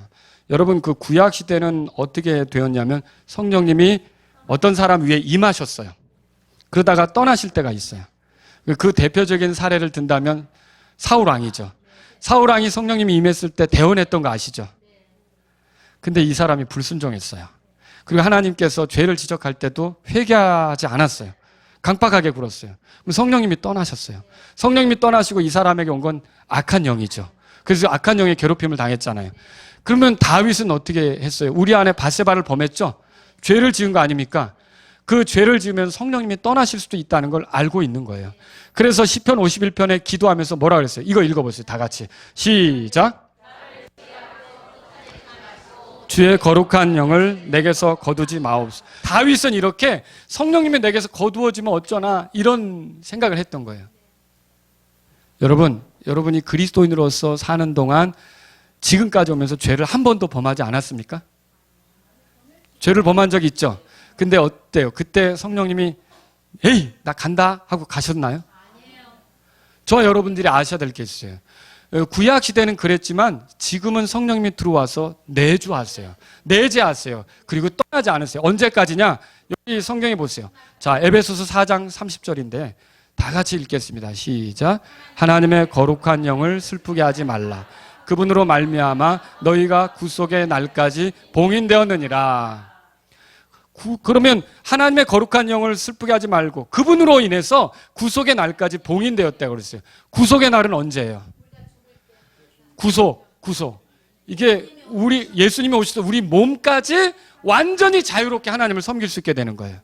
여러분 그 구약 시대는 어떻게 되었냐면 성령님이 어떤 사람 위에 임하셨어요. 그러다가 떠나실 때가 있어요. 그 대표적인 사례를 든다면 사울 왕이죠. 사울 왕이 성령님이 임했을 때 대언했던 거 아시죠? 근데 이 사람이 불순종했어요. 그리고 하나님께서 죄를 지적할 때도 회개하지 않았어요. 강팍하게 굴었어요. 그럼 성령님이 떠나셨어요. 성령님이 떠나시고 이 사람에게 온 건 악한 영이죠. 그래서 악한 영의 괴롭힘을 당했잖아요. 그러면 다윗은 어떻게 했어요? 우리 안에 밧세바를 범했죠? 죄를 지은 거 아닙니까? 그 죄를 지으면 성령님이 떠나실 수도 있다는 걸 알고 있는 거예요. 그래서 시편 51편에 기도하면서 뭐라 그랬어요? 이거 읽어보세요. 다 같이. 시작. 주의 거룩한 영을 내게서 거두지 마옵소서. 다윗은 이렇게 성령님이 내게서 거두어지면 어쩌나 이런 생각을 했던 거예요. 여러분이 그리스도인으로서 사는 동안 지금까지 오면서 죄를 한 번도 범하지 않았습니까? 죄를 범한 적이 있죠. 근데 어때요? 그때 성령님이 에이 나 간다 하고 가셨나요? 저와 여러분들이 아셔야 될 게 있어요. 구약 시대는 그랬지만 지금은 성령님이 들어와서 내주하세요. 내재하세요. 그리고 떠나지 않으세요. 언제까지냐? 여기 성경에 보세요. 자, 에베소서 4장 30절인데 다 같이 읽겠습니다. 시작. 하나님의 거룩한 영을 슬프게 하지 말라. 그분으로 말미암아 너희가 구속의 날까지 봉인되었느니라. 그러면 하나님의 거룩한 영을 슬프게 하지 말고 그분으로 인해서 구속의 날까지 봉인되었다고 그랬어요. 구속의 날은 언제예요? 구속. 이게 우리 예수님이 오셔서 우리 몸까지 완전히 자유롭게 하나님을 섬길 수 있게 되는 거예요.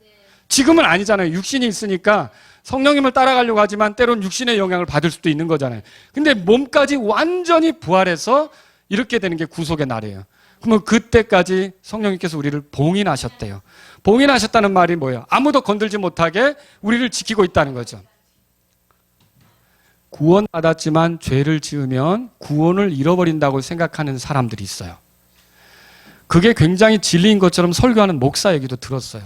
지금은 아니잖아요. 육신이 있으니까 성령님을 따라가려고 하지만 때론 육신의 영향을 받을 수도 있는 거잖아요. 근데 몸까지 완전히 부활해서 이렇게 되는 게 구속의 날이에요. 그러면 그때까지 성령님께서 우리를 봉인하셨대요. 봉인하셨다는 말이 뭐예요? 아무도 건들지 못하게 우리를 지키고 있다는 거죠. 구원받았지만 죄를 지으면 구원을 잃어버린다고 생각하는 사람들이 있어요. 그게 굉장히 진리인 것처럼 설교하는 목사 얘기도 들었어요.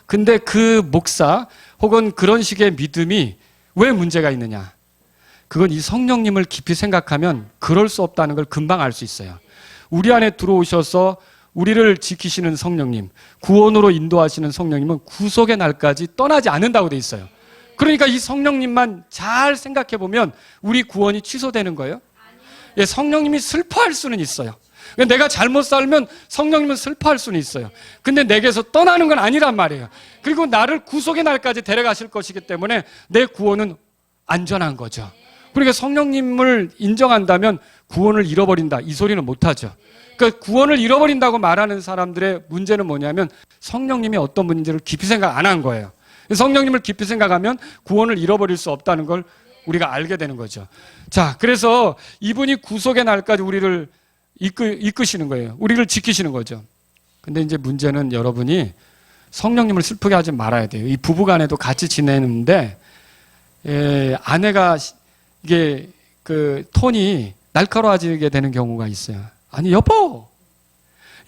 근데 그 목사 혹은 그런 식의 믿음이 왜 문제가 있느냐? 그건 이 성령님을 깊이 생각하면 그럴 수 없다는 걸 금방 알 수 있어요. 우리 안에 들어오셔서 우리를 지키시는 성령님, 구원으로 인도하시는 성령님은 구속의 날까지 떠나지 않는다고 돼 있어요. 그러니까 이 성령님만 잘 생각해 보면 우리 구원이 취소되는 거예요. 예, 성령님이 슬퍼할 수는 있어요. 내가 잘못 살면 성령님은 슬퍼할 수는 있어요. 근데 내게서 떠나는 건 아니란 말이에요. 그리고 나를 구속의 날까지 데려가실 것이기 때문에 내 구원은 안전한 거죠. 그러니까 성령님을 인정한다면 구원을 잃어버린다 이 소리는 못하죠. 그러니까 구원을 잃어버린다고 말하는 사람들의 문제는 뭐냐면 성령님이 어떤 분인지를 깊이 생각 안 한 거예요. 성령님을 깊이 생각하면 구원을 잃어버릴 수 없다는 걸 우리가 알게 되는 거죠. 자, 그래서 이분이 구속의 날까지 우리를 이끄시는 거예요. 우리를 지키시는 거죠. 근데 이제 문제는 여러분이 성령님을 슬프게 하지 말아야 돼요. 이 부부간에도 같이 지내는데 아내가 이게 그 톤이 날카로워지게 되는 경우가 있어요. 아니 여보,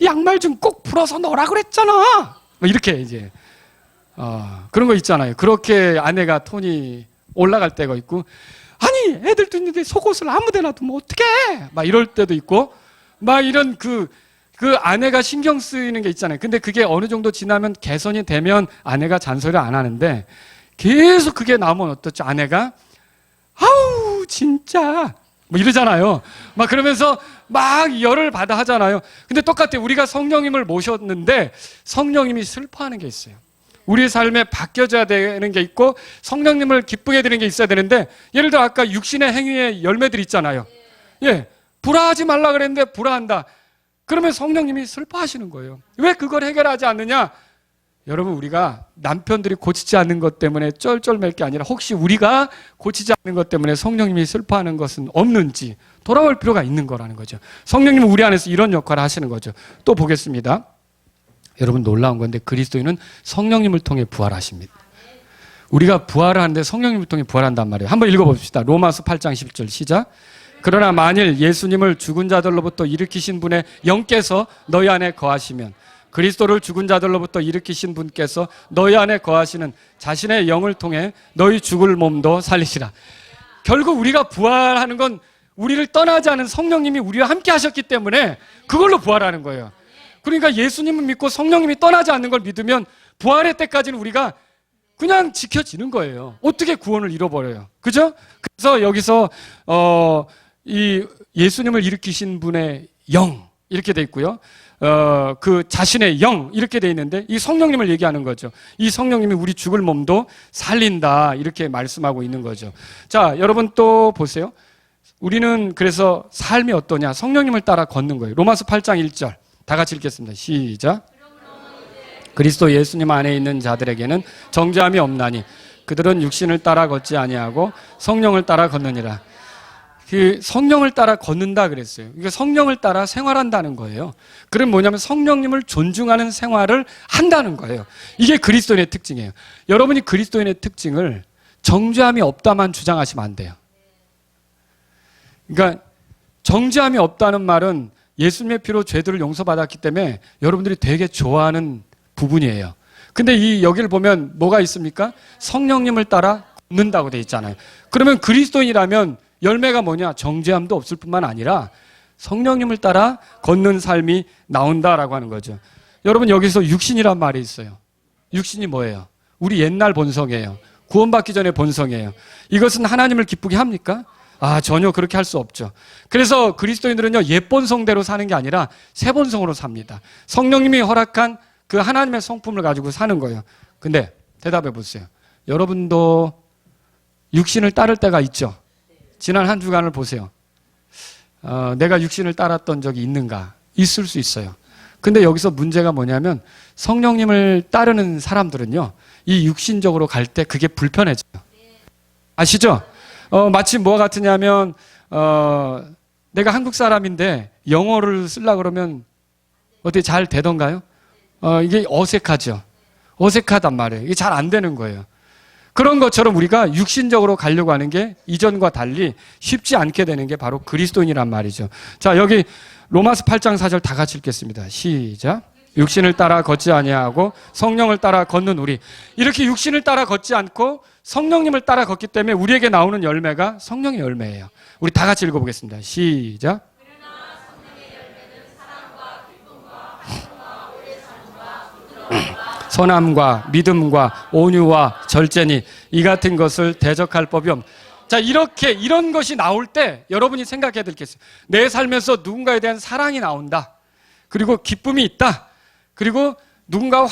양말 좀 꼭 풀어서 넣으라 그랬잖아. 이렇게 이제 그런 거 있잖아요. 그렇게 아내가 톤이 올라갈 때가 있고, 아니 애들도 있는데 속옷을 아무데나 두면 어떡해? 막 이럴 때도 있고, 막 이런 그 아내가 신경 쓰이는 게 있잖아요. 근데 그게 어느 정도 지나면 개선이 되면 아내가 잔소리를 안 하는데 계속 그게 나오면 어떻죠? 아내가 아우 진짜 뭐 이러잖아요. 막 그러면서 막 열을 받아 하잖아요. 근데 똑같아요. 우리가 성령님을 모셨는데 성령님이 슬퍼하는 게 있어요. 우리 삶에 바뀌어져야 되는 게 있고 성령님을 기쁘게 해드리는 게 있어야 되는데, 예를 들어 아까 육신의 행위의 열매들 있잖아요. 예, 불화하지 말라 그랬는데 불화한다. 그러면 성령님이 슬퍼하시는 거예요. 왜 그걸 해결하지 않느냐? 여러분, 우리가 남편들이 고치지 않는 것 때문에 쩔쩔맬 게 아니라 혹시 우리가 고치지 않는 것 때문에 성령님이 슬퍼하는 것은 없는지 돌아올 필요가 있는 거라는 거죠. 성령님은 우리 안에서 이런 역할을 하시는 거죠. 또 보겠습니다. 여러분, 놀라운 건데 그리스도인은 성령님을 통해 부활하십니다. 우리가 부활을 하는데 성령님을 통해 부활한단 말이에요. 한번 읽어봅시다. 로마서 8장 11절 시작. 그러나 만일 예수님을 죽은 자들로부터 일으키신 분의 영께서 너희 안에 거하시면 그리스도를 죽은 자들로부터 일으키신 분께서 너희 안에 거하시는 자신의 영을 통해 너희 죽을 몸도 살리시라. 결국 우리가 부활하는 건 우리를 떠나지 않은 성령님이 우리와 함께 하셨기 때문에 그걸로 부활하는 거예요. 그러니까 예수님을 믿고 성령님이 떠나지 않는 걸 믿으면 부활의 때까지는 우리가 그냥 지켜지는 거예요. 어떻게 구원을 잃어버려요? 그죠? 그래서 여기서 이 예수님을 일으키신 분의 영 이렇게 돼 있고요. 그 자신의 영 이렇게 돼 있는데 이 성령님을 얘기하는 거죠. 이 성령님이 우리 죽을 몸도 살린다 이렇게 말씀하고 있는 거죠. 자, 여러분 또 보세요. 우리는 그래서 삶이 어떠냐? 성령님을 따라 걷는 거예요. 로마서 8장 1절 다 같이 읽겠습니다. 시작. 그리스도 예수님 안에 있는 자들에게는 정죄함이 없나니 그들은 육신을 따라 걷지 아니하고 성령을 따라 걷느니라. 그 성령을 따라 걷는다 그랬어요. 그러니까 성령을 따라 생활한다는 거예요. 그럼 뭐냐면 성령님을 존중하는 생활을 한다는 거예요. 이게 그리스도인의 특징이에요. 여러분이 그리스도인의 특징을 정죄함이 없다만 주장하시면 안 돼요. 그러니까 정죄함이 없다는 말은 예수님의 피로 죄들을 용서받았기 때문에 여러분들이 되게 좋아하는 부분이에요. 근데 여기를 보면 뭐가 있습니까? 성령님을 따라 걷는다고 돼 있잖아요. 그러면 그리스도인이라면 열매가 뭐냐? 정죄함도 없을 뿐만 아니라 성령님을 따라 걷는 삶이 나온다라고 하는 거죠. 여러분 여기서 육신이란 말이 있어요. 육신이 뭐예요? 우리 옛날 본성이에요. 구원받기 전의 본성이에요. 이것은 하나님을 기쁘게 합니까? 전혀 그렇게 할 수 없죠. 그래서 그리스도인들은요, 옛 본성대로 사는 게 아니라 새 본성으로 삽니다. 성령님이 허락한 그 하나님의 성품을 가지고 사는 거예요. 근데 대답해 보세요. 여러분도 육신을 따를 때가 있죠? 지난 한 주간을 보세요. 내가 육신을 따랐던 적이 있는가? 있을 수 있어요. 근데 여기서 문제가 뭐냐면 성령님을 따르는 사람들은요, 이 육신적으로 갈 때 그게 불편해져요. 아시죠? 마치 뭐가 같으냐면 내가 한국 사람인데 영어를 쓰려고 그러면 어떻게 잘 되던가요? 이게 어색하죠. 어색하단 말이에요. 이게 잘 안 되는 거예요. 그런 것처럼 우리가 육신적으로 가려고 하는 게 이전과 달리 쉽지 않게 되는 게 바로 그리스도인이란 말이죠. 자, 여기 로마서 8장 4절 다 같이 읽겠습니다. 시작. 육신을 따라 걷지 아니하고 성령을 따라 걷는 우리. 이렇게 육신을 따라 걷지 않고 성령님을 따라 걷기 때문에 우리에게 나오는 열매가 성령의 열매예요. 우리 다 같이 읽어보겠습니다. 시작. 선함과 믿음과 온유와 절제니 이 같은 것을 대적할 법이 없. 자, 이런 것이 나올 때 여러분이 생각해야 될 게 있어요. 내 삶에서 누군가에 대한 사랑이 나온다. 그리고 기쁨이 있다. 그리고 누군가와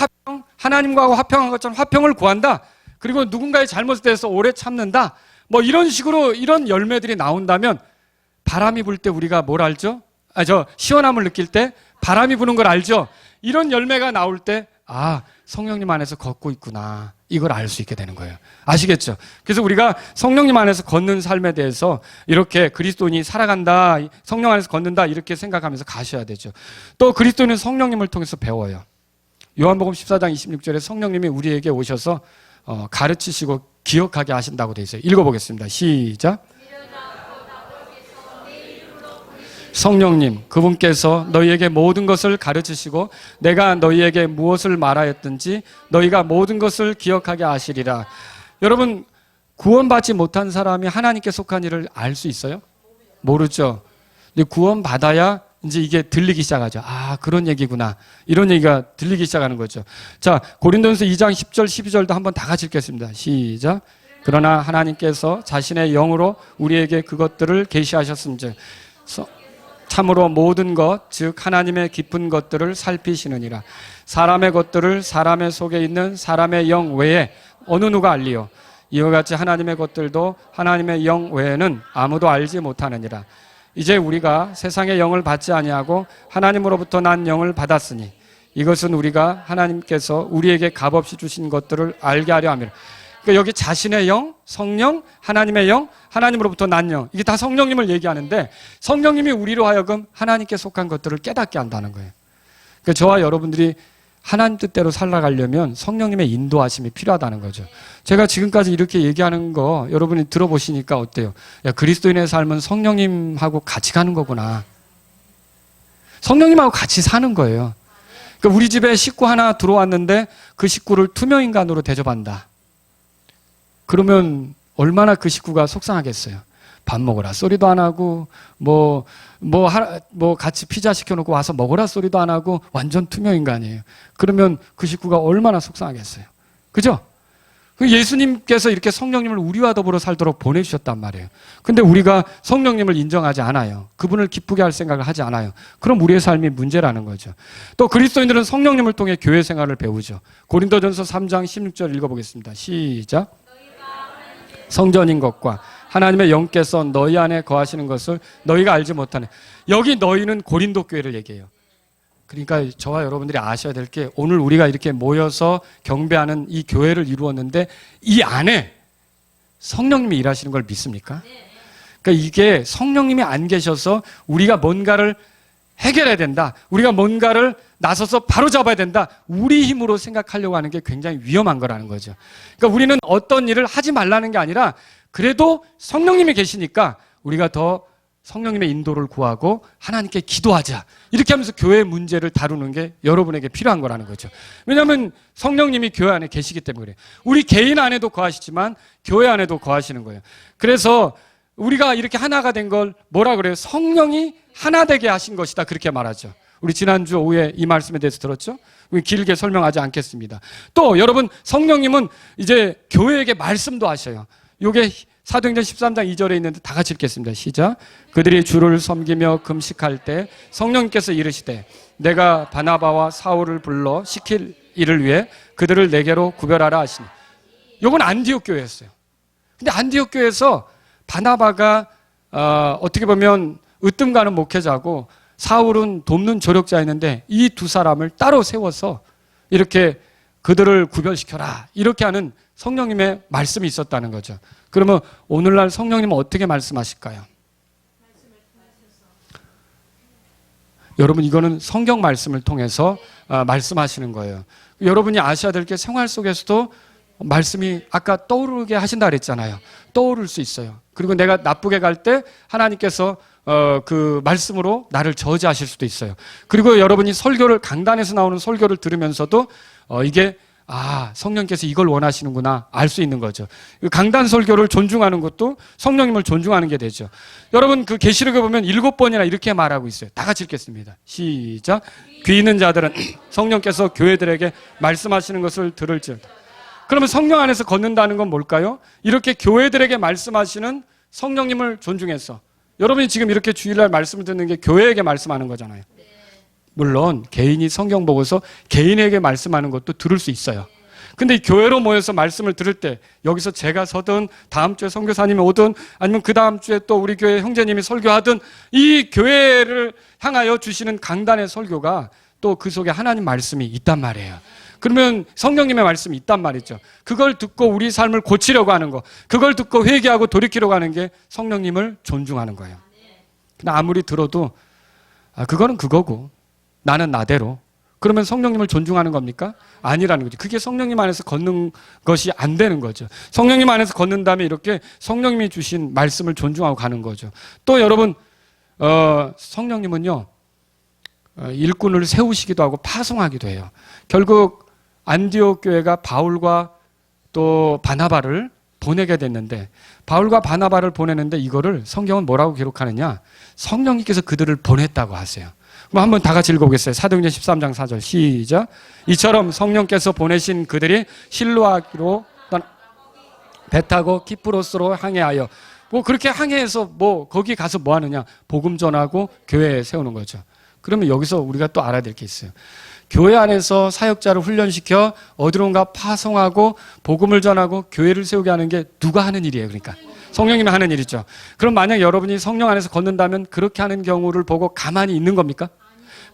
하나님과 화평한 것처럼 화평을 구한다. 그리고 누군가의 잘못에 대해서 오래 참는다. 뭐 이런 식으로 이런 열매들이 나온다면 바람이 불 때 우리가 뭘 알죠? 시원함을 느낄 때 바람이 부는 걸 알죠? 이런 열매가 나올 때 성령님 안에서 걷고 있구나. 이걸 알 수 있게 되는 거예요. 아시겠죠? 그래서 우리가 성령님 안에서 걷는 삶에 대해서 이렇게 그리스도인이 살아간다, 성령 안에서 걷는다 이렇게 생각하면서 가셔야 되죠. 또 그리스도인은 성령님을 통해서 배워요. 요한복음 14장 26절에 성령님이 우리에게 오셔서 가르치시고 기억하게 하신다고 되어 있어요. 읽어보겠습니다. 시작. 성령님, 그분께서 너희에게 모든 것을 가르치시고 내가 너희에게 무엇을 말하였든지 너희가 모든 것을 기억하게 하시리라. 여러분, 구원받지 못한 사람이 하나님께 속한 일을 알 수 있어요? 모르죠. 근데 구원받아야 이제 이게 들리기 시작하죠. 그런 얘기구나. 이런 얘기가 들리기 시작하는 거죠. 자, 고린도전서 2장 10절, 12절도 한번 다 같이 읽겠습니다. 시작. 그러나 하나님께서 자신의 영으로 우리에게 그것들을 계시하셨음즉 참으로 모든 것, 즉 하나님의 깊은 것들을 살피시느니라. 사람의 것들을 사람의 속에 있는 사람의 영 외에 어느 누가 알리요? 이와 같이 하나님의 것들도 하나님의 영 외에는 아무도 알지 못하느니라. 이제 우리가 세상의 영을 받지 아니하고 하나님으로부터 난 영을 받았으니 이것은 우리가 하나님께서 우리에게 값없이 주신 것들을 알게 하려 함이라. 그러니까 여기 자신의 영, 성령, 하나님의 영, 하나님으로부터 난 영, 이게 다 성령님을 얘기하는데 성령님이 우리로 하여금 하나님께 속한 것들을 깨닫게 한다는 거예요. 그러니까 저와 여러분들이 하나님 뜻대로 살아가려면 성령님의 인도하심이 필요하다는 거죠. 제가 지금까지 이렇게 얘기하는 거 여러분이 들어보시니까 어때요? 그리스도인의 삶은 성령님하고 같이 가는 거구나. 성령님하고 같이 사는 거예요. 그러니까 우리 집에 식구 하나 들어왔는데 그 식구를 투명인간으로 대접한다. 그러면 얼마나 그 식구가 속상하겠어요. 밥 먹으라 소리도 안 하고 뭐 같이 피자 시켜놓고 와서 먹으라 소리도 안 하고 완전 투명 인간이에요. 그러면 그 식구가 얼마나 속상하겠어요. 그죠? 예수님께서 이렇게 성령님을 우리와 더불어 살도록 보내주셨단 말이에요. 근데 우리가 성령님을 인정하지 않아요. 그분을 기쁘게 할 생각을 하지 않아요. 그럼 우리의 삶이 문제라는 거죠. 또 그리스도인들은 성령님을 통해 교회 생활을 배우죠. 고린도전서 3장 16절 읽어보겠습니다. 시작. 성전인 것과 하나님의 영께서 너희 안에 거하시는 것을 너희가 알지 못하네. 여기 너희는 고린도 교회를 얘기해요. 그러니까 저와 여러분들이 아셔야 될 게, 오늘 우리가 이렇게 모여서 경배하는 이 교회를 이루었는데 이 안에 성령님이 일하시는 걸 믿습니까? 그러니까 이게 성령님이 안 계셔서 우리가 뭔가를 해결해야 된다, 우리가 뭔가를 나서서 바로 잡아야 된다, 우리 힘으로 생각하려고 하는 게 굉장히 위험한 거라는 거죠. 그러니까 우리는 어떤 일을 하지 말라는 게 아니라 그래도 성령님이 계시니까 우리가 더 성령님의 인도를 구하고 하나님께 기도하자, 이렇게 하면서 교회의 문제를 다루는 게 여러분에게 필요한 거라는 거죠. 왜냐하면 성령님이 교회 안에 계시기 때문에 그래요. 우리 개인 안에도 거하시지만 교회 안에도 거하시는 거예요. 그래서 우리가 이렇게 하나가 된 걸 뭐라 그래요? 성령이 하나 되게 하신 것이다, 그렇게 말하죠. 우리 지난주 오후에 이 말씀에 대해서 들었죠? 길게 설명하지 않겠습니다. 또 여러분, 성령님은 이제 교회에게 말씀도 하셔요. 이게 사도행전 13장 2절에 있는데 다 같이 읽겠습니다. 시작. 그들이 주를 섬기며 금식할 때 성령께서 이르시되 내가 바나바와 사울을 불러 시킬 일을 위해 그들을 내게로 구별하라 하시니. 이건 안디옥 교회였어요. 근데 안디옥 교회에서 바나바가 어떻게 보면 으뜸 가는 목회자고 사울은 돕는 조력자였는데 이 두 사람을 따로 세워서 이렇게 그들을 구별시켜라, 이렇게 하는 성령님의 말씀이 있었다는 거죠. 그러면 오늘날 성령님은 어떻게 말씀하실까요? 여러분, 이거는 성경 말씀을 통해서 말씀하시는 거예요. 여러분이 아셔야 될 게, 생활 속에서도 말씀이 아까 떠오르게 하신다 그랬잖아요. 떠오를 수 있어요. 그리고 내가 나쁘게 갈 때 하나님께서 그 말씀으로 나를 저지하실 수도 있어요. 그리고 여러분이 설교를, 강단에서 나오는 설교를 들으면서도 이게 성령께서 이걸 원하시는구나 알 수 있는 거죠. 강단 설교를 존중하는 것도 성령님을 존중하는 게 되죠. 여러분, 그 계시록에 보면 7번이나 이렇게 말하고 있어요. 다 같이 읽겠습니다. 시작. 귀 있는 자들은 성령께서 교회들에게 말씀하시는 것을 들을지어다. 그러면 성령 안에서 걷는다는 건 뭘까요? 이렇게 교회들에게 말씀하시는 성령님을 존중해서, 여러분이 지금 이렇게 주일날 말씀을 듣는 게 교회에게 말씀하는 거잖아요. 물론 개인이 성경 보고서 개인에게 말씀하는 것도 들을 수 있어요. 근데 교회로 모여서 말씀을 들을 때, 여기서 제가 서든 다음 주에 선교사님이 오든 아니면 그 다음 주에 또 우리 교회 형제님이 설교하든, 이 교회를 향하여 주시는 강단의 설교가 또 그 속에 하나님 말씀이 있단 말이에요. 그러면 성령님의 말씀이 있단 말이죠. 그걸 듣고 우리 삶을 고치려고 하는 거, 그걸 듣고 회개하고 돌이키려고 하는 게 성령님을 존중하는 거예요. 근데 아무리 들어도 그거는 그거고 나는 나대로, 그러면 성령님을 존중하는 겁니까? 아니라는 거죠. 그게 성령님 안에서 걷는 것이 안 되는 거죠. 성령님 안에서 걷는다면 이렇게 성령님이 주신 말씀을 존중하고 가는 거죠. 또 여러분, 성령님은요, 일꾼을 세우시기도 하고 파송하기도 해요. 결국 안디옥 교회가 바울과 또 바나바를 보내게 됐는데, 바울과 바나바를 보내는데 이거를 성경은 뭐라고 기록하느냐? 성령님께서 그들을 보냈다고 하세요. 그럼 한번 다 같이 읽어보겠어요. 사도행전 13장 4절 시작. 이처럼 성령께서 보내신 그들이 실로아기로 배 타고 키프로스로 항해하여, 그렇게 항해해서 거기 가서 뭐 하느냐? 복음 전하고 교회에 세우는 거죠. 그러면 여기서 우리가 또 알아야 될 게 있어요. 교회 안에서 사역자를 훈련시켜 어디론가 파송하고 복음을 전하고 교회를 세우게 하는 게 누가 하는 일이에요? 그러니까 성령님이 하는 일이죠. 그럼 만약 여러분이 성령 안에서 걷는다면 그렇게 하는 경우를 보고 가만히 있는 겁니까?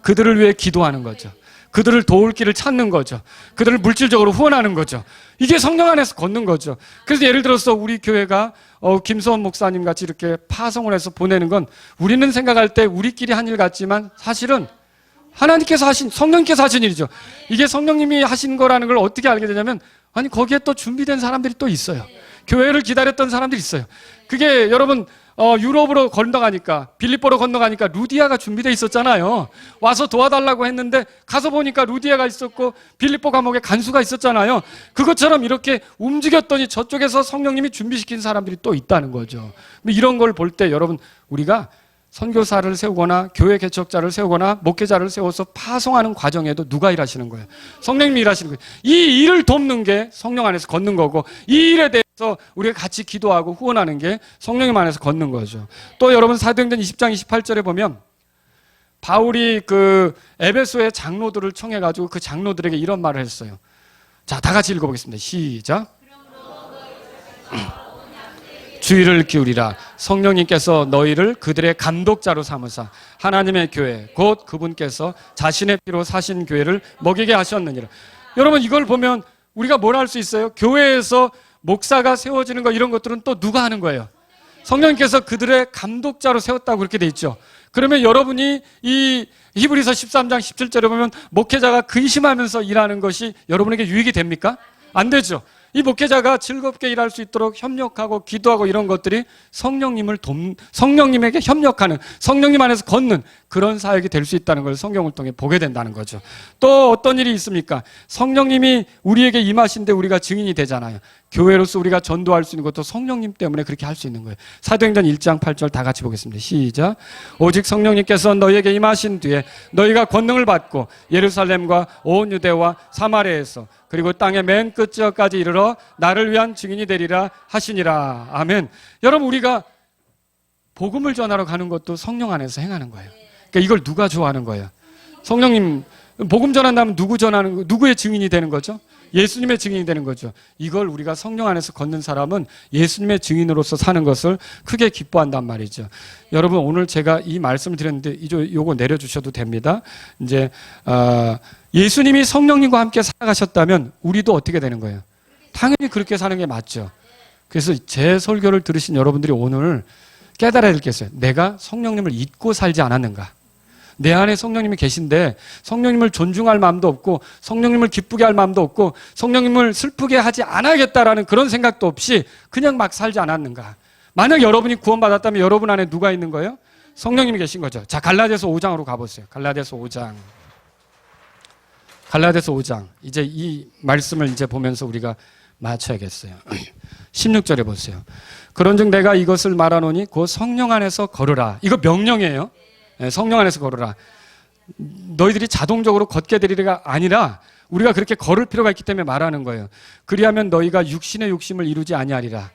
그들을 위해 기도하는 거죠. 그들을 도울 길을 찾는 거죠. 그들을 물질적으로 후원하는 거죠. 이게 성령 안에서 걷는 거죠. 그래서 예를 들어서 우리 교회가 김소원 목사님 같이 이렇게 파송을 해서 보내는 건, 우리는 생각할 때 우리끼리 한 일 같지만 사실은 하나님께서 하신, 성령님께서 하신 일이죠. 이게 성령님이 하신 거라는 걸 어떻게 알게 되냐면, 거기에 또 준비된 사람들이 또 있어요. 교회를 기다렸던 사람들이 있어요. 그게 여러분 유럽으로 건너가니까, 빌립보로 건너가니까 루디아가 준비되어 있었잖아요. 와서 도와달라고 했는데 가서 보니까 루디아가 있었고 빌립보 감옥에 간수가 있었잖아요. 그것처럼 이렇게 움직였더니 저쪽에서 성령님이 준비시킨 사람들이 또 있다는 거죠. 이런 걸 볼 때 여러분, 우리가 선교사를 세우거나 교회 개척자를 세우거나 목회자를 세워서 파송하는 과정에도 누가 일하시는 거예요? 성령님이 일하시는 거예요. 이 일을 돕는 게 성령 안에서 걷는 거고, 이 일에 대해서 우리가 같이 기도하고 후원하는 게 성령님 안에서 걷는 거죠. 또 여러분, 사도행전 20장 28절에 보면 바울이 그 에베소의 장로들을 청해가지고 그 장로들에게 이런 말을 했어요. 자, 다 같이 읽어보겠습니다. 시작. 주의를 기울이라. 성령님께서 너희를 그들의 감독자로 삼으사 하나님의 교회 곧 그분께서 자신의 피로 사신 교회를 먹이게 하셨느니라. 여러분, 이걸 보면 우리가 뭘 할 수 있어요? 교회에서 목사가 세워지는 거, 이런 것들은 또 누가 하는 거예요? 성령님께서 그들의 감독자로 세웠다고 그렇게 돼 있죠. 그러면 여러분이 이 히브리서 13장 17절에 보면 목회자가 근심하면서 일하는 것이 여러분에게 유익이 됩니까? 안 되죠. 이 목회자가 즐겁게 일할 수 있도록 협력하고 기도하고 이런 것들이 성령님에게 협력하는, 성령님 안에서 걷는 그런 사역이 될 수 있다는 걸 성경을 통해 보게 된다는 거죠. 또 어떤 일이 있습니까? 성령님이 우리에게 임하신데 우리가 증인이 되잖아요. 교회로서 우리가 전도할 수 있는 것도 성령님 때문에 그렇게 할 수 있는 거예요. 사도행전 1장 8절 다 같이 보겠습니다. 시작. 오직 성령님께서 너희에게 임하신 뒤에 너희가 권능을 받고 예루살렘과 온 유대와 사마리아에서 그리고 땅의 맨 끝지어까지 이르러 나를 위한 증인이 되리라 하시니라. 아멘. 여러분, 우리가 복음을 전하러 가는 것도 성령 안에서 행하는 거예요. 그러니까 이걸 누가 좋아하는 거예요? 성령님, 복음 전한다면 누구의 증인이 되는 거죠? 예수님의 증인이 되는 거죠. 이걸 우리가 성령 안에서 걷는 사람은 예수님의 증인으로서 사는 것을 크게 기뻐한단 말이죠. 여러분, 오늘 제가 이 말씀을 드렸는데 요거 내려주셔도 됩니다. 이제 예수님이 성령님과 함께 살아가셨다면 우리도 어떻게 되는 거예요? 당연히 그렇게 사는 게 맞죠. 그래서 제 설교를 들으신 여러분들이 오늘 깨달아야 될 게 있어요. 내가 성령님을 잊고 살지 않았는가? 내 안에 성령님이 계신데 성령님을 존중할 마음도 없고 성령님을 기쁘게 할 마음도 없고 성령님을 슬프게 하지 않아야겠다라는 그런 생각도 없이 그냥 막 살지 않았는가? 만약 여러분이 구원받았다면 여러분 안에 누가 있는 거예요? 성령님이 계신 거죠. 자, 갈라디아서 5장으로 가보세요. 갈라디아서 5장. 이제 이 말씀을 이제 보면서 우리가 맞춰야겠어요. 16절에 보세요. 그런즉 내가 이것을 말하노니 곧 성령 안에서 걸으라. 이거 명령이에요. 성령 안에서 걸으라. 너희들이 자동적으로 걷게 되리가 아니라 우리가 그렇게 걸을 필요가 있기 때문에 말하는 거예요. 그리하면 너희가 육신의 욕심을 이루지 아니하리라.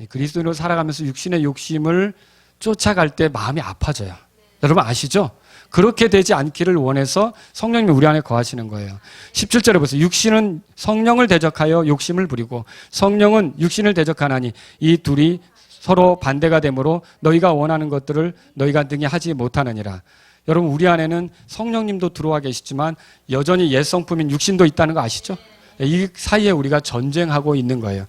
그리스도인으로 살아가면서 육신의 욕심을 쫓아갈 때 마음이 아파져요. 여러분 아시죠? 그렇게 되지 않기를 원해서 성령님이 우리 안에 거하시는 거예요. 17절에 보세요. 육신은 성령을 대적하여 욕심을 부리고 성령은 육신을 대적하나니 이 둘이 서로 반대가 되므로 너희가 원하는 것들을 너희가 능히 하지 못하느니라. 여러분, 우리 안에는 성령님도 들어와 계시지만 여전히 옛 성품인 육신도 있다는 거 아시죠? 이 사이에 우리가 전쟁하고 있는 거예요.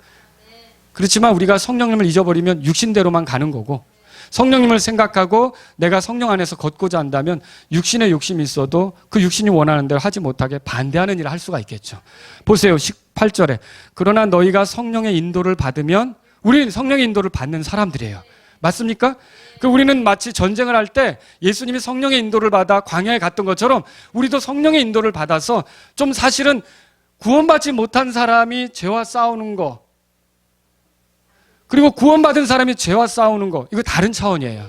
그렇지만 우리가 성령님을 잊어버리면 육신대로만 가는 거고, 성령님을 생각하고 내가 성령 안에서 걷고자 한다면 육신의 욕심이 있어도 그 육신이 원하는 대로 하지 못하게 반대하는 일을 할 수가 있겠죠. 보세요. 18절에 그러나 너희가 성령의 인도를 받으면, 우리는 성령의 인도를 받는 사람들이에요. 맞습니까? 우리는 마치 전쟁을 할 때 예수님이 성령의 인도를 받아 광야에 갔던 것처럼 우리도 성령의 인도를 받아서 좀 사실은 구원받지 못한 사람이 죄와 싸우는 거, 그리고 구원받은 사람이 죄와 싸우는 거, 이거 다른 차원이에요.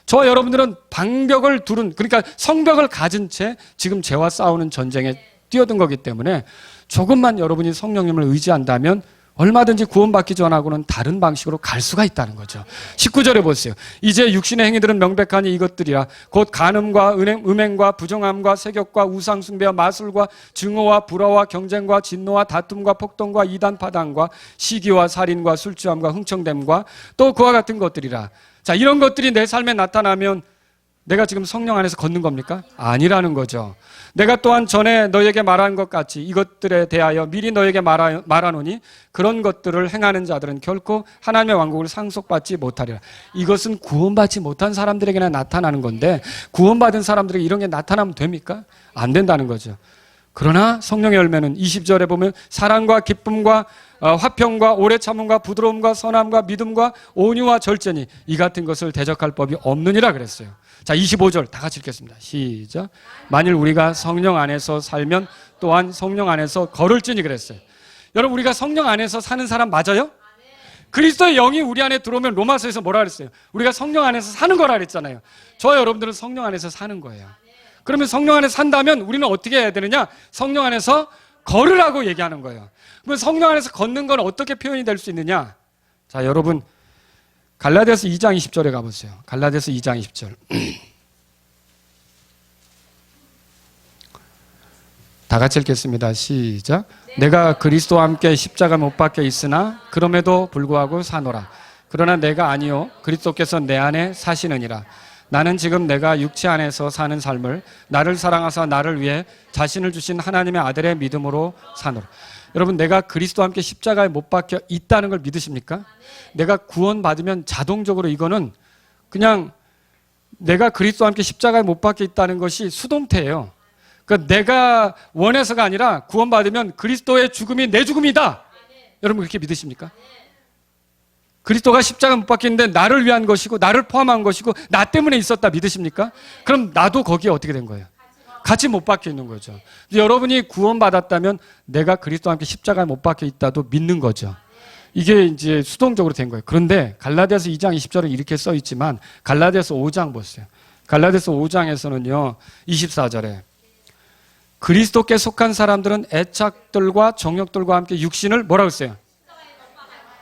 저와 여러분들은 방벽을 두른, 그러니까 성벽을 가진 채 지금 죄와 싸우는 전쟁에 뛰어든 거기 때문에 조금만 여러분이 성령님을 의지한다면 얼마든지 구원받기 전하고는 다른 방식으로 갈 수가 있다는 거죠. 19절에 보세요. 이제 육신의 행위들은 명백하니 이것들이라 곧 간음과 음행과 부정함과 세격과 우상숭배와 마술과 증오와 불화와 경쟁과 진노와 다툼과 폭동과 이단파당과 시기와 살인과 술취함과 흥청됨과 또 그와 같은 것들이라. 자, 이런 것들이 내 삶에 나타나면 내가 지금 성령 안에서 걷는 겁니까? 아니라는 거죠. 내가 또한 전에 너에게 말한 것 같이 이것들에 대하여 미리 너에게 말하노니 그런 것들을 행하는 자들은 결코 하나님의 왕국을 상속받지 못하리라. 이것은 구원받지 못한 사람들에게나 나타나는 건데 구원받은 사람들에게 이런 게 나타나면 됩니까? 안 된다는 거죠. 그러나 성령의 열매는 20절에 보면 사랑과 기쁨과 화평과 오래 참음과 부드러움과 선함과 믿음과 온유와 절제니 이 같은 것을 대적할 법이 없느니라 그랬어요. 자, 25절 다 같이 읽겠습니다. 시작. 만일 우리가 성령 안에서 살면 또한 성령 안에서 걸을지니 그랬어요. 여러분, 우리가 성령 안에서 사는 사람 맞아요? 그리스도의 영이 우리 안에 들어오면 로마서에서 뭐라 그랬어요? 우리가 성령 안에서 사는 거라 그랬잖아요. 저와 여러분들은 성령 안에서 사는 거예요. 그러면 성령 안에서 산다면 우리는 어떻게 해야 되느냐? 성령 안에서 걸으라고 얘기하는 거예요. 그럼 성령 안에서 걷는 건 어떻게 표현이 될 수 있느냐? 자, 여러분 갈라디아서 2장 20절에 가보세요. 갈라디아서 2장 20절. 다 같이 읽겠습니다. 시작. 내가 그리스도와 함께 십자가 못 박혀 있으나 그럼에도 불구하고 사노라. 그러나 내가 아니요 그리스도께서 내 안에 사시느니라. 나는 지금 내가 육체 안에서 사는 삶을 나를 사랑하사 나를 위해 자신을 주신 하나님의 아들의 믿음으로 사노라. 여러분, 내가 그리스도와 함께 십자가에 못 박혀 있다는 걸 믿으십니까? 내가 구원받으면 자동적으로 이거는 그냥 내가 그리스도와 함께 십자가에 못 박혀 있다는 것이 수동태예요. 그러니까 내가 원해서가 아니라 구원받으면 그리스도의 죽음이 내 죽음이다. 여러분 그렇게 믿으십니까? 그리스도가 십자가 못 박혔는데 나를 위한 것이고 나를 포함한 것이고 나 때문에 있었다 믿으십니까? 그럼 나도 거기에 어떻게 된 거예요? 같이 못 박혀 있는 거죠. 여러분이 구원받았다면 내가 그리스도와 함께 십자가에 못 박혀 있다도 믿는 거죠. 이게 이제 수동적으로 된 거예요. 그런데 갈라디아서 2장 20절은 이렇게 써 있지만 갈라디아서 5장 보세요. 갈라디아서 5장에서는요 24절에 그리스도께 속한 사람들은 애착들과 정욕들과 함께 육신을 뭐라고 했어요?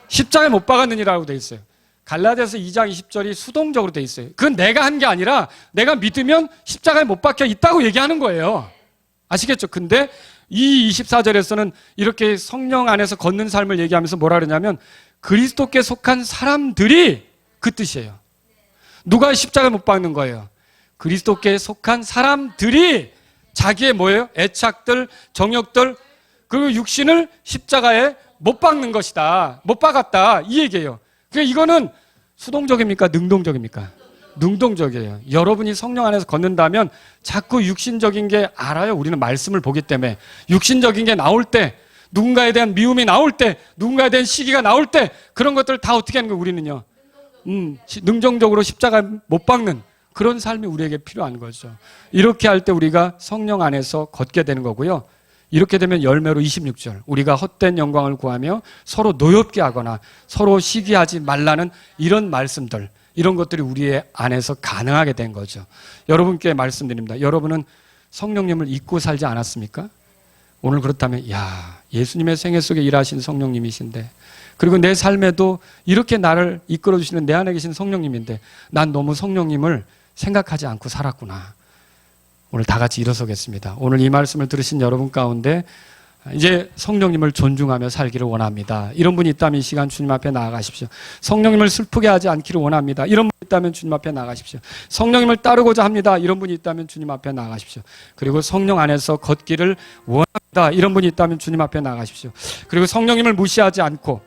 십자가에 못 박았느니라고 돼 있어요. 갈라디아서 2장 20절이 수동적으로 돼 있어요. 그건 내가 한 게 아니라 내가 믿으면 십자가에 못 박혀 있다고 얘기하는 거예요. 아시겠죠? 근데 이 24절에서는 이렇게 성령 안에서 걷는 삶을 얘기하면서 뭐라 그러냐면 그리스도께 속한 사람들이 그 뜻이에요. 누가 십자가에 못 박는 거예요? 그리스도께 속한 사람들이 자기의 뭐예요? 애착들, 정욕들, 그리고 육신을 십자가에 못 박는 것이다. 못 박았다. 이 얘기예요. 그러니까 이거는 수동적입니까? 능동적입니까? 능동적이에요. 여러분이 성령 안에서 걷는다면 자꾸 육신적인 게 알아요. 우리는 말씀을 보기 때문에. 육신적인 게 나올 때, 누군가에 대한 미움이 나올 때, 누군가에 대한 시기가 나올 때 그런 것들을 다 어떻게 하는 거예요? 우리는요. 능동적으로 십자가 못 박는 그런 삶이 우리에게 필요한 거죠. 이렇게 할 때 우리가 성령 안에서 걷게 되는 거고요. 이렇게 되면 열매로 26절 우리가 헛된 영광을 구하며 서로 노엽게 하거나 서로 시기하지 말라는 이런 말씀들, 이런 것들이 우리의 안에서 가능하게 된 거죠. 여러분께 말씀드립니다. 여러분은 성령님을 잊고 살지 않았습니까? 오늘 그렇다면 예수님의 생애 속에 일하신 성령님이신데, 그리고 내 삶에도 이렇게 나를 이끌어 주시는 내 안에 계신 성령님인데 난 너무 성령님을 생각하지 않고 살았구나. 오늘 다 같이 일어서겠습니다. 오늘 이 말씀을 들으신 여러분 가운데 이제 성령님을 존중하며 살기를 원합니다. 이런 분이 있다면 이 시간 주님 앞에 나아가십시오. 성령님을 슬프게 하지 않기를 원합니다. 이런 분이 있다면 주님 앞에 나아가십시오. 성령님을 따르고자 합니다. 이런 분이 있다면 주님 앞에 나아가십시오. 그리고 성령 안에서 걷기를 원합니다. 이런 분이 있다면 주님 앞에 나아가십시오. 그리고 성령님을 무시하지 않고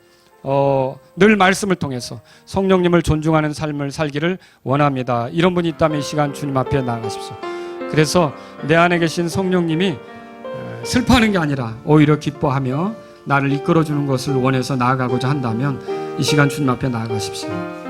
늘 말씀을 통해서 성령님을 존중하는 삶을 살기를 원합니다. 이런 분이 있다면 이 시간 주님 앞에 나아가십시오. 그래서 내 안에 계신 성령님이 슬퍼하는 게 아니라 오히려 기뻐하며 나를 이끌어주는 것을 원해서 나아가고자 한다면 이 시간 주님 앞에 나아가십시오.